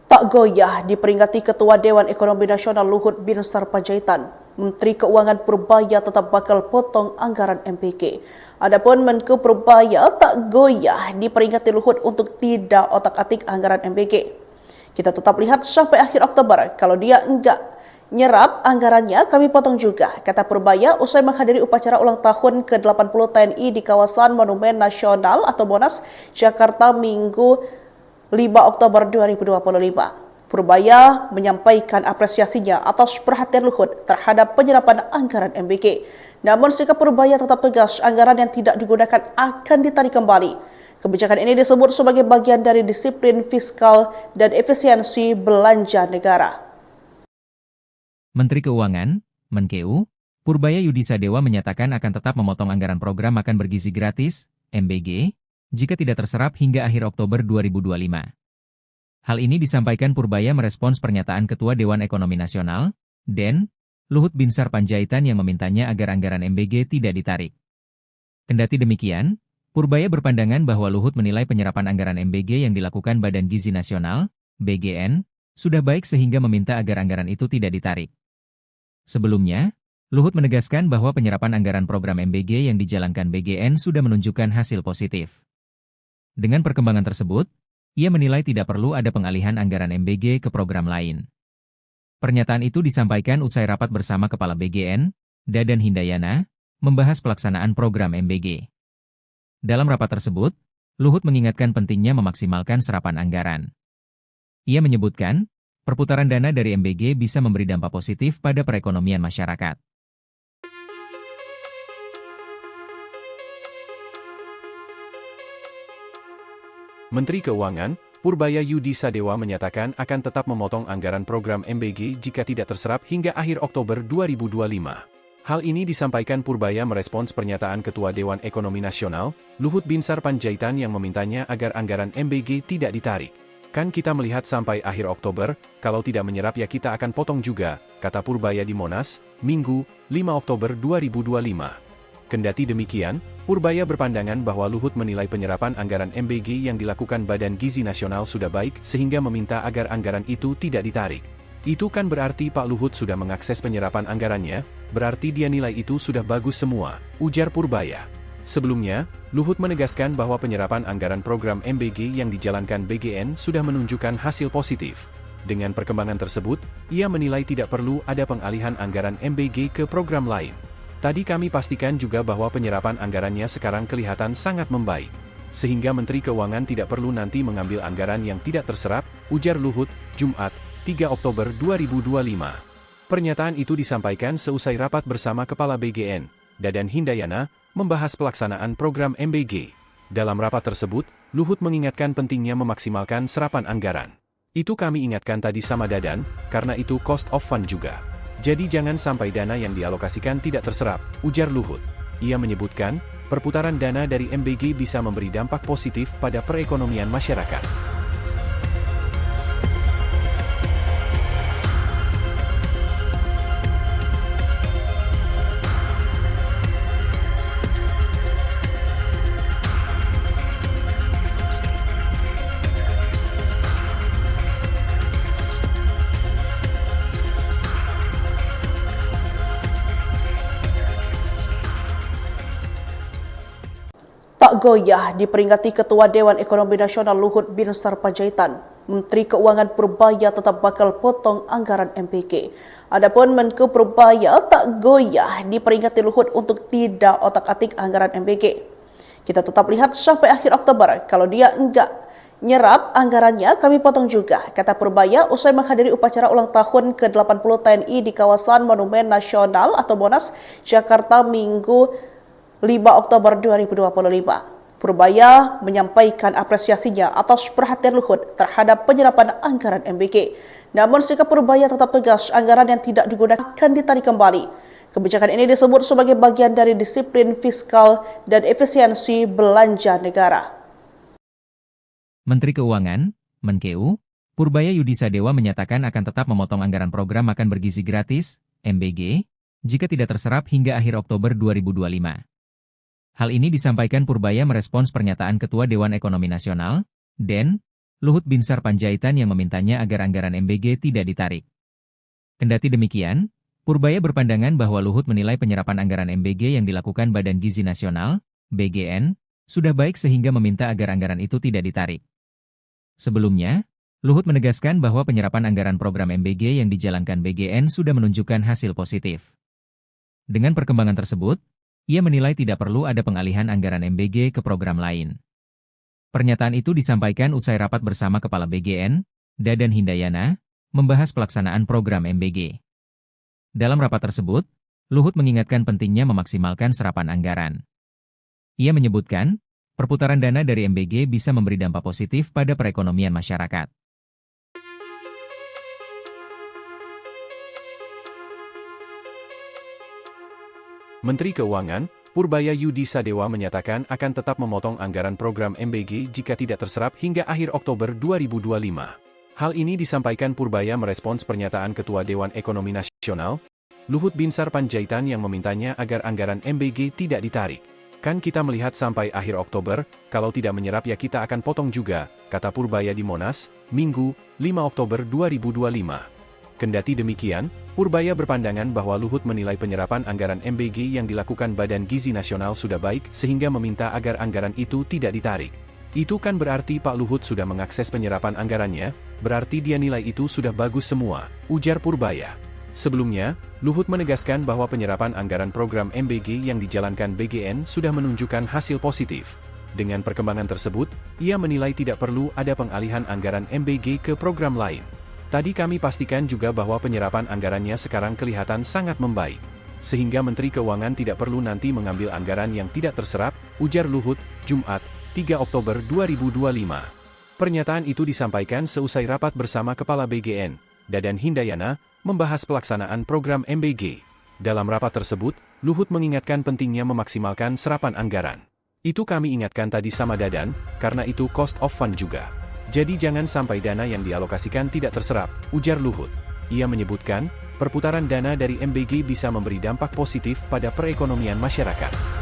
Tak goyah diperingati Ketua Dewan Ekonomi Nasional Luhut Binsar Panjaitan, Menteri Keuangan Purbaya tetap bakal potong anggaran MBG. Adapun Menko Purbaya tak goyah diperingati Luhut untuk tidak otak-atik anggaran MBG. Kita tetap lihat sampai akhir Oktober, kalau dia enggak nyerap anggarannya kami potong juga, kata Purbaya usai menghadiri upacara ulang tahun ke-80 TNI di kawasan Monumen Nasional atau Monas, Jakarta Minggu 5 Oktober 2025. Purbaya menyampaikan apresiasinya atas perhatian Luhut terhadap penyerapan anggaran MBG. Namun sikap Purbaya tetap tegas, anggaran yang tidak digunakan akan ditarik kembali. Kebijakan ini disebut sebagai bagian dari disiplin fiskal dan efisiensi belanja negara. Menteri Keuangan, Menkeu, Purbaya Yudisadewa menyatakan akan tetap memotong anggaran program makan bergizi gratis, MBG, jika tidak terserap hingga akhir Oktober 2025. Hal ini disampaikan Purbaya merespons pernyataan Ketua Dewan Ekonomi Nasional, DEN, Luhut Binsar Panjaitan yang memintanya agar anggaran MBG tidak ditarik. Kendati demikian, Purbaya berpandangan bahwa Luhut menilai penyerapan anggaran MBG yang dilakukan Badan Gizi Nasional, BGN, sudah baik sehingga meminta agar anggaran itu tidak ditarik. Sebelumnya, Luhut menegaskan bahwa penyerapan anggaran program MBG yang dijalankan BGN sudah menunjukkan hasil positif. Dengan perkembangan tersebut, ia menilai tidak perlu ada pengalihan anggaran MBG ke program lain. Pernyataan itu disampaikan usai rapat bersama Kepala BGN, Dadan Hindayana, membahas pelaksanaan program MBG. Dalam rapat tersebut, Luhut mengingatkan pentingnya memaksimalkan serapan anggaran. Ia menyebutkan, perputaran dana dari MBG bisa memberi dampak positif pada perekonomian masyarakat. Menteri Keuangan, Purbaya Yudisadewa menyatakan akan tetap memotong anggaran program MBG jika tidak terserap hingga akhir Oktober 2025. Hal ini disampaikan Purbaya merespons pernyataan Ketua Dewan Ekonomi Nasional, Luhut Binsar Panjaitan yang memintanya agar anggaran MBG tidak ditarik. Kan kita melihat sampai akhir Oktober, kalau tidak menyerap ya kita akan potong juga, kata Purbaya di Monas, Minggu, 5 Oktober 2025. Kendati demikian, Purbaya berpandangan bahwa Luhut menilai penyerapan anggaran MBG yang dilakukan Badan Gizi Nasional sudah baik sehingga meminta agar anggaran itu tidak ditarik. Itu kan berarti Pak Luhut sudah mengakses penyerapan anggarannya, berarti dia nilai itu sudah bagus semua, ujar Purbaya. Sebelumnya, Luhut menegaskan bahwa penyerapan anggaran program MBG yang dijalankan BGN sudah menunjukkan hasil positif. Dengan perkembangan tersebut, ia menilai tidak perlu ada pengalihan anggaran MBG ke program lain. Tadi kami pastikan juga bahwa penyerapan anggarannya sekarang kelihatan sangat membaik. Sehingga Menteri Keuangan tidak perlu nanti mengambil anggaran yang tidak terserap, ujar Luhut, Jumat, 3 Oktober 2025. Pernyataan itu disampaikan seusai rapat bersama Kepala BGN, Dadan Hindayana, membahas pelaksanaan program MBG. Dalam rapat tersebut, Luhut mengingatkan pentingnya memaksimalkan serapan anggaran. Itu kami ingatkan tadi sama Dadan, karena itu cost of fund juga. Jadi jangan sampai dana yang dialokasikan tidak terserap, ujar Luhut. Ia menyebutkan, perputaran dana dari MBG bisa memberi dampak positif pada perekonomian masyarakat. Tak goyah diperingati Ketua Dewan Ekonomi Nasional Luhut Binsar Panjaitan, Menteri Keuangan Purbaya tetap bakal potong anggaran MBG. Adapun Menko Purbaya tak goyah diperingati Luhut untuk tidak otak-atik anggaran MBG. Kita tetap lihat sampai akhir Oktober, kalau dia enggak nyerap anggarannya kami potong juga, kata Purbaya usai menghadiri upacara ulang tahun ke-80 TNI di kawasan Monumen Nasional atau Monas, Jakarta Minggu 5 Oktober 2025. Purbaya menyampaikan apresiasinya atas perhatian Luhut terhadap penyerapan anggaran MBG. Namun sikap Purbaya tetap tegas, anggaran yang tidak digunakan akan ditarik kembali. Kebijakan ini disebut sebagai bagian dari disiplin fiskal dan efisiensi belanja negara. Menteri Keuangan, Menkeu, Purbaya Yudisadewa menyatakan akan tetap memotong anggaran program makan bergizi gratis, MBG, jika tidak terserap hingga akhir Oktober 2025. Hal ini disampaikan Purbaya merespons pernyataan Ketua Dewan Ekonomi Nasional, DEN, Luhut Binsar Panjaitan yang memintanya agar anggaran MBG tidak ditarik. Kendati demikian, Purbaya berpandangan bahwa Luhut menilai penyerapan anggaran MBG yang dilakukan Badan Gizi Nasional, BGN, sudah baik sehingga meminta agar anggaran itu tidak ditarik. Sebelumnya, Luhut menegaskan bahwa penyerapan anggaran program MBG yang dijalankan BGN sudah menunjukkan hasil positif. Dengan perkembangan tersebut, ia menilai tidak perlu ada pengalihan anggaran MBG ke program lain. Pernyataan itu disampaikan usai rapat bersama Kepala BGN, Dadan Hindayana, membahas pelaksanaan program MBG. Dalam rapat tersebut, Luhut mengingatkan pentingnya memaksimalkan serapan anggaran. Ia menyebutkan, perputaran dana dari MBG bisa memberi dampak positif pada perekonomian masyarakat. Menteri Keuangan, Purbaya Yudi Sadewa menyatakan akan tetap memotong anggaran program MBG jika tidak terserap hingga akhir Oktober 2025. Hal ini disampaikan Purbaya merespons pernyataan Ketua Dewan Ekonomi Nasional, Luhut Binsar Panjaitan yang memintanya agar anggaran MBG tidak ditarik. Kan kita melihat sampai akhir Oktober, kalau tidak menyerap ya kita akan potong juga, kata Purbaya di Monas, Minggu, 5 Oktober 2025. Kendati demikian, Purbaya berpandangan bahwa Luhut menilai penyerapan anggaran MBG yang dilakukan Badan Gizi Nasional sudah baik sehingga meminta agar anggaran itu tidak ditarik. Itu kan berarti Pak Luhut sudah mengakses penyerapan anggarannya, berarti dia nilai itu sudah bagus semua, ujar Purbaya. Sebelumnya, Luhut menegaskan bahwa penyerapan anggaran program MBG yang dijalankan BGN sudah menunjukkan hasil positif. Dengan perkembangan tersebut, ia menilai tidak perlu ada pengalihan anggaran MBG ke program lain. Tadi kami pastikan juga bahwa penyerapan anggarannya sekarang kelihatan sangat membaik. Sehingga Menteri Keuangan tidak perlu nanti mengambil anggaran yang tidak terserap, ujar Luhut, Jumat, 3 Oktober 2025. Pernyataan itu disampaikan seusai rapat bersama Kepala BGN, Dadan Hindayana, membahas pelaksanaan program MBG. Dalam rapat tersebut, Luhut mengingatkan pentingnya memaksimalkan serapan anggaran. Itu kami ingatkan tadi sama Dadan, karena itu cost of fund juga. Jadi jangan sampai dana yang dialokasikan tidak terserap, ujar Luhut. Ia menyebutkan, perputaran dana dari MBG bisa memberi dampak positif pada perekonomian masyarakat.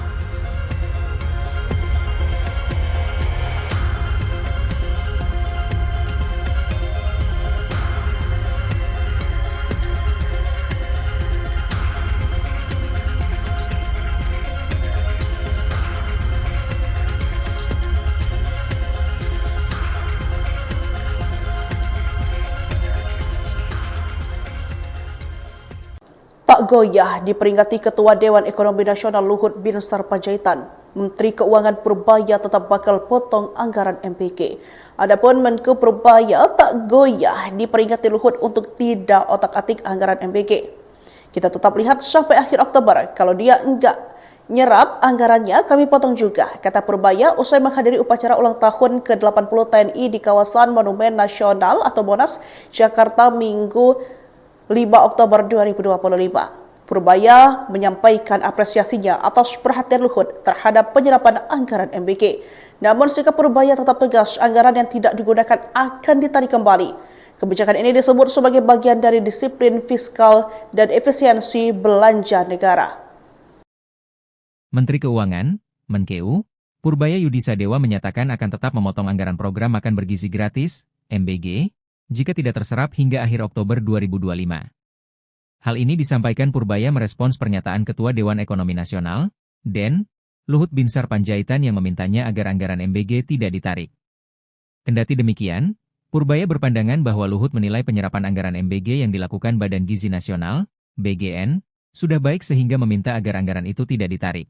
Tak goyah diperingati Ketua Dewan Ekonomi Nasional Luhut Binsar Panjaitan, Menteri Keuangan Purbaya tetap bakal potong anggaran MBG. Adapun Menko Purbaya tak goyah diperingati Luhut untuk tidak otak-atik anggaran MBG. Kita tetap lihat sampai akhir Oktober, kalau dia enggak nyerap anggarannya kami potong juga, kata Purbaya usai menghadiri upacara ulang tahun ke-80 TNI di kawasan Monumen Nasional atau Monas, Jakarta Minggu 5 Oktober 2025. Purbaya menyampaikan apresiasinya atas perhatian Luhut terhadap penyerapan anggaran MBG. Namun sikap Purbaya tetap tegas, anggaran yang tidak digunakan akan ditarik kembali. Kebijakan ini disebut sebagai bagian dari disiplin fiskal dan efisiensi belanja negara. Menteri Keuangan, Menkeu, Purbaya Yudi Sadewa menyatakan akan tetap memotong anggaran program makan bergizi gratis, MBG, jika tidak terserap hingga akhir Oktober 2025. Hal ini disampaikan Purbaya merespons pernyataan Ketua Dewan Ekonomi Nasional, DEN, Luhut Binsar Panjaitan yang memintanya agar anggaran MBG tidak ditarik. Kendati demikian, Purbaya berpandangan bahwa Luhut menilai penyerapan anggaran MBG yang dilakukan Badan Gizi Nasional, BGN, sudah baik sehingga meminta agar anggaran itu tidak ditarik.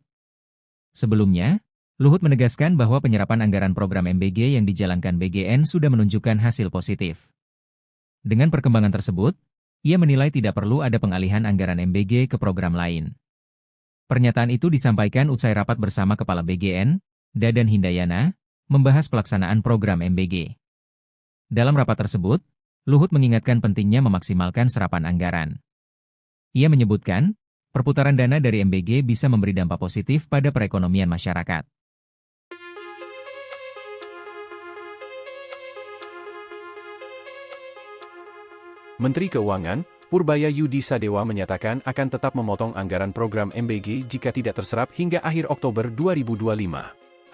Sebelumnya, Luhut menegaskan bahwa penyerapan anggaran program MBG yang dijalankan BGN sudah menunjukkan hasil positif. Dengan perkembangan tersebut, ia menilai tidak perlu ada pengalihan anggaran MBG ke program lain. Pernyataan itu disampaikan usai rapat bersama Kepala BGN, Dadan Hindayana, membahas pelaksanaan program MBG. Dalam rapat tersebut, Luhut mengingatkan pentingnya memaksimalkan serapan anggaran. Ia menyebutkan, perputaran dana dari MBG bisa memberi dampak positif pada perekonomian masyarakat. Menteri Keuangan, Purbaya Yudi Sadewa menyatakan akan tetap memotong anggaran program MBG jika tidak terserap hingga akhir Oktober 2025.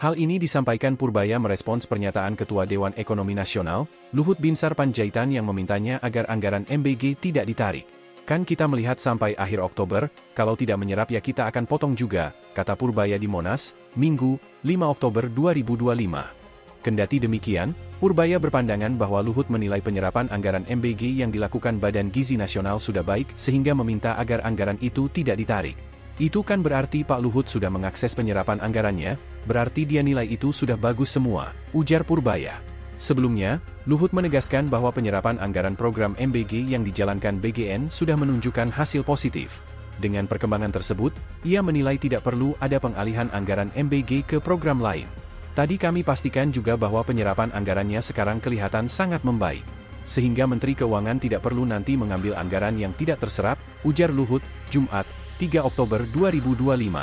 Hal ini disampaikan Purbaya merespons pernyataan Ketua Dewan Ekonomi Nasional, Luhut Binsar Panjaitan yang memintanya agar anggaran MBG tidak ditarik. Kan kita melihat sampai akhir Oktober, kalau tidak menyerap ya kita akan potong juga, kata Purbaya di Monas, Minggu, 5 Oktober 2025. Kendati demikian, Purbaya berpandangan bahwa Luhut menilai penyerapan anggaran MBG yang dilakukan Badan Gizi Nasional sudah baik sehingga meminta agar anggaran itu tidak ditarik. Itu kan berarti Pak Luhut sudah mengakses penyerapan anggarannya, berarti dia nilai itu sudah bagus semua, ujar Purbaya. Sebelumnya, Luhut menegaskan bahwa penyerapan anggaran program MBG yang dijalankan BGN sudah menunjukkan hasil positif. Dengan perkembangan tersebut, ia menilai tidak perlu ada pengalihan anggaran MBG ke program lain. Tadi kami pastikan juga bahwa penyerapan anggarannya sekarang kelihatan sangat membaik. Sehingga Menteri Keuangan tidak perlu nanti mengambil anggaran yang tidak terserap, ujar Luhut, Jumat, 3 Oktober 2025.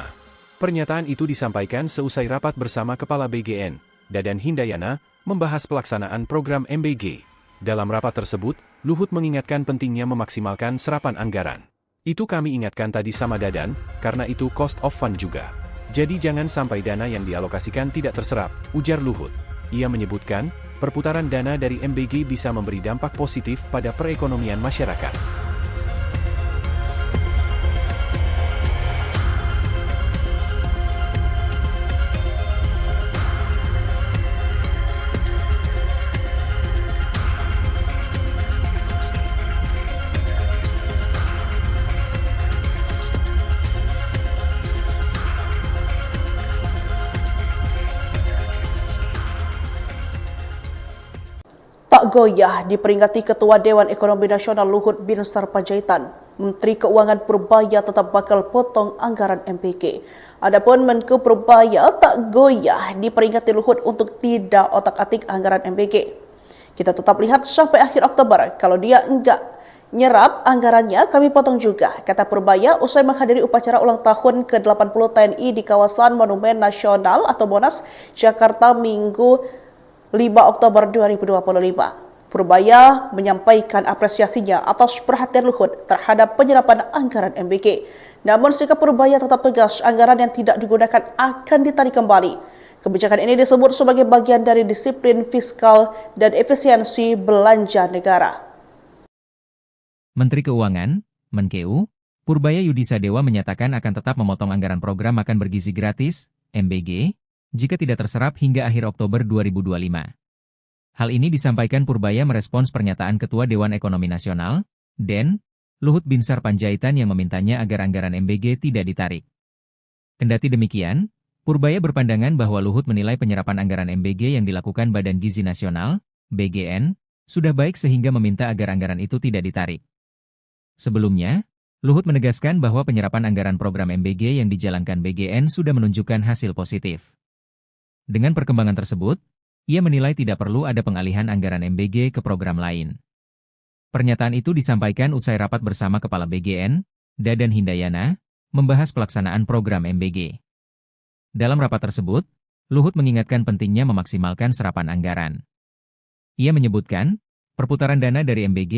Pernyataan itu disampaikan seusai rapat bersama Kepala BGN, Dadan Hindayana, membahas pelaksanaan program MBG. Dalam rapat tersebut, Luhut mengingatkan pentingnya memaksimalkan serapan anggaran. Itu kami ingatkan tadi sama Dadan, karena itu cost of fund juga. Jadi jangan sampai dana yang dialokasikan tidak terserap, ujar Luhut. Ia menyebutkan, perputaran dana dari MBG bisa memberi dampak positif pada perekonomian masyarakat. Tak goyah diperingati Ketua Dewan Ekonomi Nasional Luhut Binsar Panjaitan, Menteri Keuangan Purbaya tetap bakal potong anggaran MBG. Adapun Menko Purbaya tak goyah diperingati Luhut untuk tidak otak-atik anggaran MBG. Kita tetap lihat sampai akhir Oktober, kalau dia enggak nyerap anggarannya kami potong juga, kata Purbaya usai menghadiri upacara ulang tahun ke-80 TNI di kawasan Monumen Nasional atau Monas, Jakarta Minggu 5 Oktober 2025. Purbaya menyampaikan apresiasinya atas perhatian Luhut terhadap penyerapan anggaran MBG. Namun sikap Purbaya tetap tegas, anggaran yang tidak digunakan akan ditarik kembali. Kebijakan ini disebut sebagai bagian dari disiplin fiskal dan efisiensi belanja negara. Menteri Keuangan, Menkeu, Purbaya Yudisadewa menyatakan akan tetap memotong anggaran program makan bergizi gratis, MBG, jika tidak terserap hingga akhir Oktober 2025. Hal ini disampaikan Purbaya merespons pernyataan Ketua Dewan Ekonomi Nasional, DEN, Luhut Binsar Panjaitan yang memintanya agar anggaran MBG tidak ditarik. Kendati demikian, Purbaya berpandangan bahwa Luhut menilai penyerapan anggaran MBG yang dilakukan Badan Gizi Nasional, BGN, sudah baik sehingga meminta agar anggaran itu tidak ditarik. Sebelumnya, Luhut menegaskan bahwa penyerapan anggaran program MBG yang dijalankan BGN sudah menunjukkan hasil positif. Dengan perkembangan tersebut, ia menilai tidak perlu ada pengalihan anggaran MBG ke program lain. Pernyataan itu disampaikan usai rapat bersama Kepala BGN, Dadan Hindayana, membahas pelaksanaan program MBG. Dalam rapat tersebut, Luhut mengingatkan pentingnya memaksimalkan serapan anggaran. Ia menyebutkan, perputaran dana dari MBG